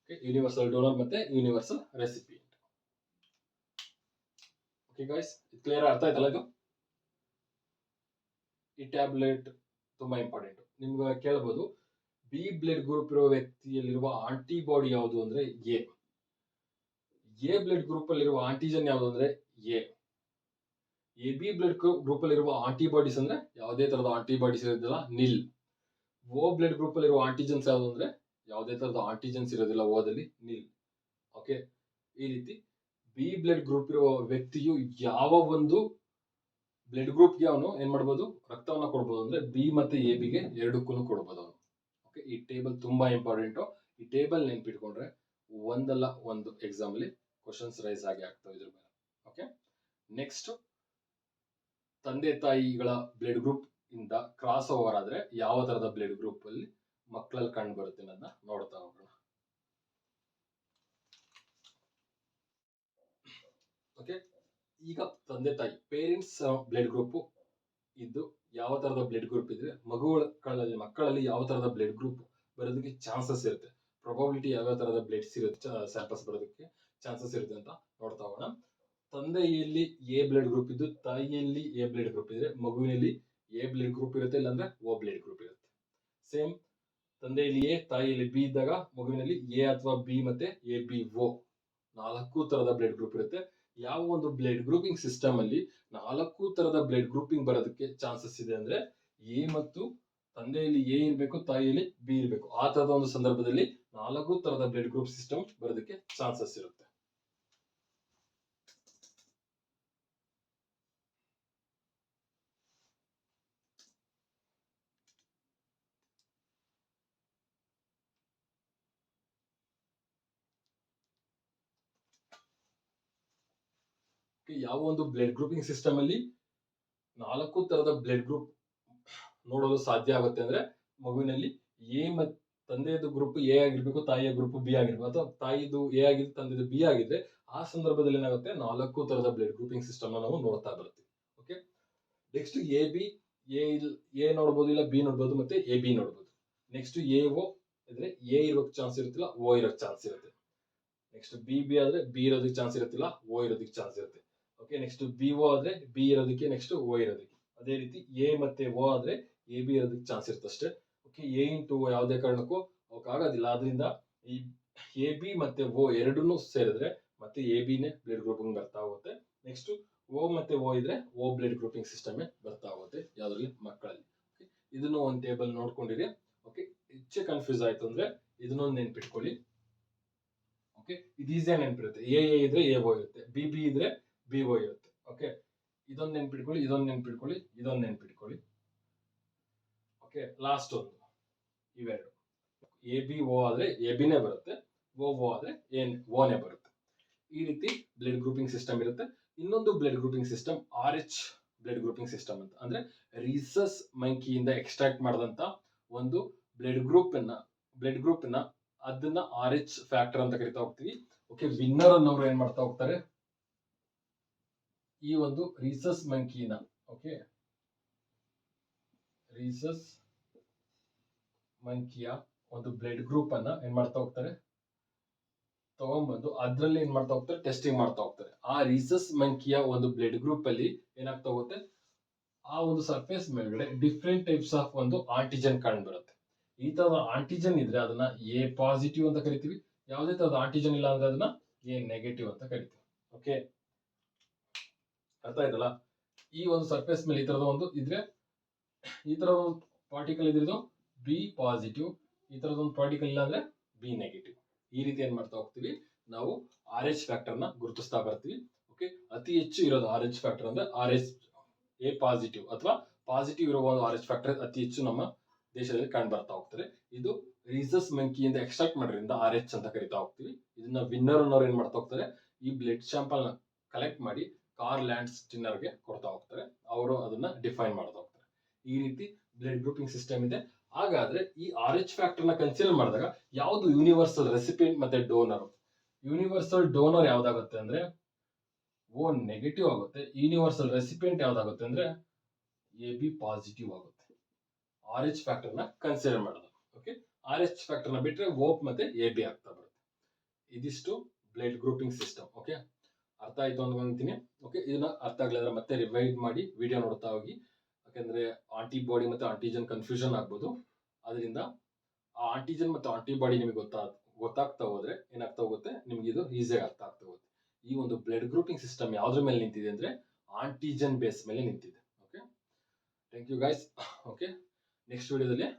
ಓಕೆ, ಯೂನಿವರ್ಸಲ್ ಡೋನರ್ ಮತ್ತೆ universal recipient. Okay guys, clear, ಅರ್ಥ ಆಯ್ತಲ್ಲ ಇದು. ಈ ಟ್ಯಾಬ್ಲೆಟ್ ತುಂಬಾ ಇಂಪಾರ್ಟೆಂಟ್. ನಿಮ್ಗೆ ಕೇಳಬಹುದು, ಬಿ ಬ್ಲಡ್ ಗ್ರೂಪ್ ಇರುವ ವ್ಯಕ್ತಿಯಲ್ಲಿರುವ ಆಂಟಿಬಾಡಿ ಯಾವುದು ಅಂದ್ರೆ ಎ ಬ್ಲಡ್ ಗ್ರೂಪ್ ಅಲ್ಲಿರುವ ಆಂಟಿಜನ್ ಯಾವುದು ಅಂದ್ರೆ A. A B blood group ಅಲ್ಲಿ ಇರುವ ಆಂಟಿಬಾಡೀಸ್ ಅಂದ್ರೆ ಯಾವುದೇ ತರದ ಆಂಟಿಬಾಡೀಸ್ ಇರೋದಿಲ್ಲ, ನಿಲ್. ಓ ಬ್ಲಡ್ ಗ್ರೂಪ್ ಅಲ್ಲಿ ಇರುವ ಆಂಟಿಜನ್ಸ್ ಯಾವುದು ಅಂದ್ರೆ ಯಾವುದೇ ತರದ ಆಂಟಿಜನ್ಸ್ ಇರೋದಿಲ್ಲ ಓದಲ್ಲಿ, ನಿಲ್. ಓಕೆ, ಈ ರೀತಿ ಬಿ ಬ್ಲಡ್ ಗ್ರೂಪ್ ಇರುವ ವ್ಯಕ್ತಿಯು ಯಾವ ಒಂದು ಬ್ಲಡ್ ಗ್ರೂಪ್ಗೆ ಅವನು ಏನ್ ಮಾಡ್ಬೋದು, ರಕ್ತವನ್ನ ಕೊಡ್ಬೋದು ಅಂದ್ರೆ ಬಿ ಮತ್ತೆ ಎ ಬಿಗೆ ಎರಡಕ್ಕೂ ಕೊಡ್ಬೋದು ಅವನು. ಓಕೆ, ಈ ಟೇಬಲ್ ತುಂಬಾ ಇಂಪಾರ್ಟೆಂಟ್. ಈ ಟೇಬಲ್ ನೆನ್ಪಿಟ್ಕೊಂಡ್ರೆ ಒಂದಲ್ಲ ಒಂದು ಎಕ್ಸಾಮ್ ಅಲ್ಲಿ ಕ್ವಶನ್ಸ್ ರೈಸ್ ಆಗಿ ಆಗ್ತವೆ ಇದ್ರ ಮೇಲೆ. ಓಕೆ, ನೆಕ್ಸ್ಟ್ ತಂದೆ ತಾಯಿಗಳ ಬ್ಲಡ್ ಗ್ರೂಪ್ ಇಂದ ಕ್ರಾಸ್ ಓವರ್ ಆದ್ರೆ ಯಾವ ತರದ ಬ್ಲಡ್ ಗ್ರೂಪ್ ಅಲ್ಲಿ ಮಕ್ಕಳಲ್ಲಿ ಕಂಡು ಬರುತ್ತೆ ಅನ್ನೋದನ್ನ ನೋಡ್ತಾ ಹೋಗೋಣ. ಓಕೆ, ಈಗ ತಂದೆ ತಾಯಿ ಪೇರೆಂಟ್ಸ್ ಬ್ಲಡ್ ಗ್ರೂಪ್ ಇದ್ದು ಯಾವ ತರದ ಬ್ಲಡ್ ಗ್ರೂಪ್ ಇದ್ರೆ ಮಕ್ಕಳಲ್ಲಿ ಯಾವ ತರದ ಬ್ಲಡ್ ಗ್ರೂಪ್ ಬರೋದಕ್ಕೆ ಚಾನ್ಸಸ್ ಇರುತ್ತೆ, ಪ್ರೊಬಾಬಿಲಿಟಿ ಯಾವ ತರದ ಬ್ಲಡ್ಸ್ ಇರುತ್ತೆ, ಸ್ಯಾಂಪಲ್ಸ್ ಬರೋದಕ್ಕೆ ಚಾನ್ಸಸ್ ಇರುತ್ತೆ ಅಂತ ನೋಡ್ತಾ ಹೋಗೋಣ. ತಂದೆಯಲ್ಲಿ ಎ ಬ್ಲಡ್ ಗ್ರೂಪ್ ಇದ್ದು ತಾಯಿಯಲ್ಲಿ ಎ ಬ್ಲಡ್ ಗ್ರೂಪ್ ಇದ್ರೆ ಮಗುವಿನಲ್ಲಿ ಎ ಬ್ಲಡ್ ಗ್ರೂಪ್ ಇರುತ್ತೆ, ಇಲ್ಲಾಂದ್ರೆ ಓ ಬ್ಲಡ್ ಗ್ರೂಪ್ ಇರುತ್ತೆ. ಸೇಮ್ ತಂದೆಯಲ್ಲಿ ಎ ತಾಯಿಯಲ್ಲಿ ಬಿ ಇದ್ದಾಗ ಮಗುವಿನಲ್ಲಿ ಎ ಅಥವಾ ಬಿ ಮತ್ತೆ ಎ ಬಿ ಓ 4 ತರದ ಬ್ಲಡ್ ಗ್ರೂಪ್ ಇರುತ್ತೆ. ಯಾವ ಒಂದು ಬ್ಲಡ್ ಗ್ರೂಪಿಂಗ್ ಸಿಸ್ಟಮ್ ಅಲ್ಲಿ 4 ತರದ ಬ್ಲಡ್ ಗ್ರೂಪಿಂಗ್ ಬರೋದಕ್ಕೆ ಚಾನ್ಸಸ್ ಇದೆ ಅಂದ್ರೆ ಎ ಮತ್ತು ತಂದೆಯಲ್ಲಿ ಎ ಇರಬೇಕು, ತಾಯಿಯಲ್ಲಿ ಬಿ ಇರಬೇಕು. ಆ ತರದ ಒಂದು ಸಂದರ್ಭದಲ್ಲಿ 4 ತರದ ಬ್ಲಡ್ ಗ್ರೂಪ್ ಸಿಸ್ಟಮ್ ಬರೋದಕ್ಕೆ ಚಾನ್ಸಸ್ ಇರುತ್ತೆ. ಯಾವ ಒಂದು ಬ್ಲಡ್ ಗ್ರೂಪಿಂಗ್ ಸಿಸ್ಟಮ್ ಅಲ್ಲಿ 4 ತರದ ಬ್ಲಡ್ ಗ್ರೂಪ್ ನೋಡಲು ಸಾಧ್ಯ ಆಗುತ್ತೆ ಅಂದ್ರೆ ಮಗುವಿನಲ್ಲಿ ಎ ಮತ್ತು ತಂದೆಯದು ಗ್ರೂಪ್ ಎ ಆಗಿರ್ಬೇಕು, ತಾಯಿಯ ಗ್ರೂಪ್ ಬಿ ಆಗಿರ್ಬೇಕು, ಅಥವಾ ತಾಯಿದು ಎ ಆಗಿದ್ರೆ ತಂದೆದು ಬಿ ಆಗಿದ್ರೆ ಆ ಸಂದರ್ಭದಲ್ಲಿ ಏನಾಗುತ್ತೆ 4 ತರದ ಬ್ಲಡ್ ಗ್ರೂಪಿಂಗ್ ಸಿಸ್ಟಮ್ ನಾವು ನೋಡ್ತಾ ಬರ್ತೀವಿ. Okay, next A B, A ನೋಡ್ಬೋದು, ಇಲ್ಲ ಬಿ ನೋಡ್ಬೋದು, ಮತ್ತೆ ಎ ಬಿ ನೋಡ್ಬೋದು. ನೆಕ್ಸ್ಟ್ ಎ ಓ ಇದ್ರೆ ಎ ಇರೋಕ್ ಚಾನ್ಸ್ ಇರುತ್ತಿಲ್ಲ, ಓ ಇರೋಕ್ ಚಾನ್ಸ್ ಇರುತ್ತೆ. ನೆಕ್ಸ್ಟ್ ಬಿ ಬಿ ಆದ್ರೆ ಬಿ ಇರೋದಕ್ಕೆ ಚಾನ್ಸ್ ಇರುತ್ತಿಲ್ಲ, ಓ ಇರೋದಕ್ಕೆ ಚಾನ್ಸ್ ಇರುತ್ತೆ. ಓಕೆ, ನೆಕ್ಸ್ಟ್ ಬಿ ಓ ಆದ್ರೆ ಬಿ ಇರೋದಕ್ಕೆ, ನೆಕ್ಸ್ಟ್ ಓ ಇರೋದಕ್ಕೆ. ಅದೇ ರೀತಿ ಎ ಮತ್ತೆ ಓ ಆದ್ರೆ ಎ ಬಿ ಇರೋದಕ್ಕೆ ಚಾನ್ಸ್ ಇರುತ್ತೆ ಅಷ್ಟೇ. ಓಕೆ, ಎ ಇಂಟು ಓ ಯಾವುದೇ ಕಾರಣಕ್ಕೂ ಆಗೋದಿಲ್ಲ. ಆದ್ರಿಂದ ಈ ಎ ಬಿ ಮತ್ತೆ ಓ ಎರಡನ್ನೂ ಸೇರಿದ್ರೆ ಮತ್ತೆ ಎ ಬಿನೇ ಬ್ಲಡ್ ಗ್ರೂಪಿಂಗ್ ಬರ್ತಾ ಹೋಗುತ್ತೆ. ನೆಕ್ಸ್ಟ್ ಓ ಮತ್ತೆ ಓ ಇದ್ರೆ ಓ ಬ್ಲಡ್ ಗ್ರೂಪಿಂಗ್ ಸಿಸ್ಟಮ್ ಬರ್ತಾ ಹೋಗುತ್ತೆ ಯಾವ್ದ್ರಲ್ಲಿ, ಮಕ್ಕಳಲ್ಲಿ. ಇದನ್ನು ಒಂದು ಟೇಬಲ್ ನೋಡ್ಕೊಂಡಿರಿ. ಓಕೆ, ಹೆಚ್ಚು ಕನ್ಫ್ಯೂಸ್ ಆಯ್ತು ಅಂದ್ರೆ ಇದನ್ನೊಂದು ನೆನ್ಪಿಟ್ಕೊಳ್ಳಿ. ಓಕೆ, ಇದು ಈಸಿಯಾಗಿ ನೆನ್ಪಿರುತ್ತೆ. ಎ ಇದ್ರೆ ಎ ಓ ಇರುತ್ತೆ, ಬಿ ಬಿ ಇದ್ರೆ ಬಿ ಓ ಇರುತ್ತೆ. ಓಕೆ, ಇದೊಂದು ನೆನ್ಪಿಟ್ಕೊಳ್ಳಿ, ಇದೊಂದು ನೆನ್ಪಿಟ್ಕೊಳ್ಳಿ, ಇದೊಂದು ನೆನ್ಪಿಟ್ಕೊಳ್ಳಿ. ಓಕೆ, ಲಾಸ್ಟ್ ಒಂದು ಇವೆರಡು. ಎ ಬಿ ಓ ಆದ್ರೆ ಎ ಬಿನೇ ಬರುತ್ತೆ, ಓ ಓ ಆದ್ರೆ ಓನೇ ಬರುತ್ತೆ. ಈ ರೀತಿ ಬ್ಲಡ್ ಗ್ರೂಪಿಂಗ್ ಸಿಸ್ಟಮ್ ಇರುತ್ತೆ. ಇನ್ನೊಂದು blood grouping system R H blood grouping system ಅಂತ, ಅಂದ್ರೆ ರೀಸಸ್ ಮಂಕಿಯಿಂದ ಎಕ್ಸ್ಟ್ರಾಕ್ಟ್ ಮಾಡಿದಂತ ಒಂದು ಬ್ಲಡ್ ಗ್ರೂಪ್ ನ ಅದನ್ನ ಆರ್ ಎಚ್ ಫ್ಯಾಕ್ಟರ್ ಅಂತ ಕರಿತಾ ಹೋಗ್ತೀವಿ. ಓಕೆ, ವಿನ್ನರ್ ಅನ್ನೋರು ಏನ್ ಮಾಡ್ತಾ ಹೋಗ್ತಾರೆ, ಈ ಒಂದು ರೀಸಸ್ ಮಂಕಿನ, ಓಕೆ, ರೀಸಸ್ ಮಂಕಿಯ ಒಂದು ಬ್ಲಡ್ ಗ್ರೂಪ್ ಅನ್ನ ಏನ್ ಮಾಡ್ತಾ ಹೋಗ್ತಾರೆ, ತಗೊಂಡ್ಬಂದು ಅದ್ರಲ್ಲಿ ಏನ್ ಮಾಡ್ತಾ ಹೋಗ್ತಾರೆ, ಟೆಸ್ಟಿಂಗ್ ಮಾಡ್ತಾ ಹೋಗ್ತಾರೆ. ಆ ರೀಸಸ್ ಮಂಕಿಯ ಒಂದು ಬ್ಲಡ್ ಗ್ರೂಪ್ ಅಲ್ಲಿ ಏನಾಗ್ತಾ ಹೋಗುತ್ತೆ, ಆ ಒಂದು ಸರ್ಫೇಸ್ ಮೇಲ್ಗಡೆ ಡಿಫ್ರೆಂಟ್ ಟೈಪ್ಸ್ ಆಫ್ ಒಂದು ಆಂಟಿಜನ್ ಕಂಡು ಬರುತ್ತೆ. ಈ ತರದ ಆಂಟಿಜನ್ ಇದ್ರೆ ಅದನ್ನ ಎ ಪಾಸಿಟಿವ್ ಅಂತ ಕರಿತೀವಿ. ಯಾವುದೇ ತರದ ಆಂಟಿಜನ್ ಇಲ್ಲ ಅಂದ್ರೆ ಅದನ್ನ ಎ ನೆಗೆಟಿವ್ ಅಂತ ಕರಿತೀವಿ. ಓಕೆ, ಅರ್ಥ ಆಯ್ತಲ್ಲ? ಈ ಒಂದು ಸರ್ಫೇಸ್ ಮೇಲೆ ಈ ತರದ ಒಂದು ಇದ್ರೆ, ಈ ತರದ ಒಂದು ಪಾರ್ಟಿಕಲ್ ಇದ್ರಿದು ಬಿ ಪಾಸಿಟಿವ್, ಈ ತರದ ಒಂದು ಪಾರ್ಟಿಕಲ್ ಇಲ್ಲ ಅಂದ್ರೆ ಬಿ ನೆಗೆಟಿವ್. ಈ ರೀತಿ ಏನ್ ಮಾಡ್ತಾ ಹೋಗ್ತೀವಿ ನಾವು ಆರ್ ಎಚ್ ಫ್ಯಾಕ್ಟರ್ ನ ಗುರುತಿಸ್ತಾ ಬರ್ತೀವಿ. ಓಕೆ, ಅತಿ ಹೆಚ್ಚು ಇರೋದು ಆರ್ ಎಚ್ ಫ್ಯಾಕ್ಟರ್ ಅಂದ್ರೆ ಆರ್ ಎಚ್ ಎ ಪಾಸಿಟಿವ್ ಅಥವಾ ಪಾಸಿಟಿವ್ ಇರುವ ಒಂದು ಆರ್ ಎಚ್ ಫ್ಯಾಕ್ಟರ್ ಅತಿ ಹೆಚ್ಚು ನಮ್ಮ ದೇಶದಲ್ಲಿ ಕಂಡು ಬರ್ತಾ ಹೋಗ್ತಾರೆ. ಇದು ರೀಸಸ್ ಮಂಕಿಯಿಂದ ಎಕ್ಸ್ಟ್ರಾಕ್ಟ್ ಮಾಡೋದ್ರಿಂದ ಆರ್ ಎಚ್ ಅಂತ ಕರಿತಾ ಹೋಗ್ತೀವಿ. ಇದನ್ನ ವಿನ್ನರ್ ಅನ್ನೋರು ಏನ್ ಮಾಡ್ತಾ ಹೋಗ್ತಾರೆ, ಈ ಬ್ಲಡ್ ಸ್ಯಾಂಪಲ್ ನ ಕಲೆಕ್ಟ್ ಮಾಡಿ ಕಾರ್ಲ್ ಲ್ಯಾಂಡ್ಸ್ ಸ್ಟಿನ್ನರ್ಗೆ ಕೊಡ್ತಾ ಹೋಗ್ತಾರೆ. ಅವರು ಅದನ್ನ ಡಿಫೈನ್ ಮಾಡ್ತಾ ಹೋಗ್ತಾರೆ. ಈ ರೀತಿ ಬ್ಲಡ್ ಗ್ರೂಪಿಂಗ್ ಸಿಸ್ಟಮ್ ಇದೆ. ಹಾಗಾದ್ರೆ ಈ ಆರ್ ಎಚ್ ಫ್ಯಾಕ್ಟರ್ ನ ಕನ್ಸಿಡರ್ ಮಾಡಿದಾಗ ಯಾವುದು ಯೂನಿವರ್ಸಲ್ ರೆಸಿಪಿಯೆಂಟ್ ಮತ್ತೆ ಡೋನರ್? ಯೂನಿವರ್ಸಲ್ ಡೋನರ್ ಯಾವ್ದಾಗುತ್ತೆ ಅಂದ್ರೆ ಓ ನೆಗೆಟಿವ್ ಆಗುತ್ತೆ. ಯೂನಿವರ್ಸಲ್ ರೆಸಿಪಿಯೆಂಟ್ ಯಾವ್ದಾಗುತ್ತೆ ಅಂದ್ರೆ ಎ ಬಿ ಪಾಸಿಟಿವ್ ಆಗುತ್ತೆ. ಆರ್ ಎಚ್ ಫ್ಯಾಕ್ಟರ್ ನ ಕನ್ಸಿಡರ್ ಮಾಡೋದು. ಓಕೆ, ಆರ್ ಎಚ್ ಫ್ಯಾಕ್ಟರ್ ನ ಬಿಟ್ರೆ ಓಪ್ ಮತ್ತೆ ಎ ಬಿ ಆಗ್ತಾ ಬರುತ್ತೆ. ಇದಿಷ್ಟು ಬ್ಲಡ್ ಗ್ರೂಪಿಂಗ್ ಸಿಸ್ಟಮ್. ಓಕೆ, ಅರ್ಥ ಆಯ್ತು ಅನ್ಕೊಂತೀನಿ. ಓಕೆ, ಇದನ್ನ ಅರ್ಥ ಆಗ್ಲಿದ್ರೆ ಮತ್ತೆ ರಿವೈಡ್ ಮಾಡಿ ವಿಡಿಯೋ ನೋಡ್ತಾ ಹೋಗಿ. ಯಾಕಂದ್ರೆ ಆಂಟಿಬಾಡಿ ಮತ್ತೆ ಆಂಟಿಜನ್ ಕನ್ಫ್ಯೂಷನ್ ಆಗ್ಬೋದು. ಅದರಿಂದ ಆ ಆಂಟಿಜನ್ ಮತ್ತು ಆಂಟಿಬಾಡಿ ನಿಮಗೆ ಗೊತ್ತಾಗ್ತಾ ಹೋದ್ರೆ ಏನಾಗ್ತಾ ಹೋಗುತ್ತೆ, ನಿಮ್ಗೆ ಇದು ಈಸಿಯಾಗಿ ಅರ್ಥ ಆಗ್ತಾ ಹೋಗುತ್ತೆ. ಈ ಒಂದು ಬ್ಲಡ್ ಗ್ರೂಪಿಂಗ್ ಸಿಸ್ಟಮ್ ಯಾವ್ದ್ರ ಮೇಲೆ ನಿಂತಿದೆ ಅಂದ್ರೆ ಆಂಟಿಜನ್ ಬೇಸ್ ಮೇಲೆ ನಿಂತಿದೆ. Okay, thank you guys. Okay, next ವಿಡಿಯೋದಲ್ಲಿ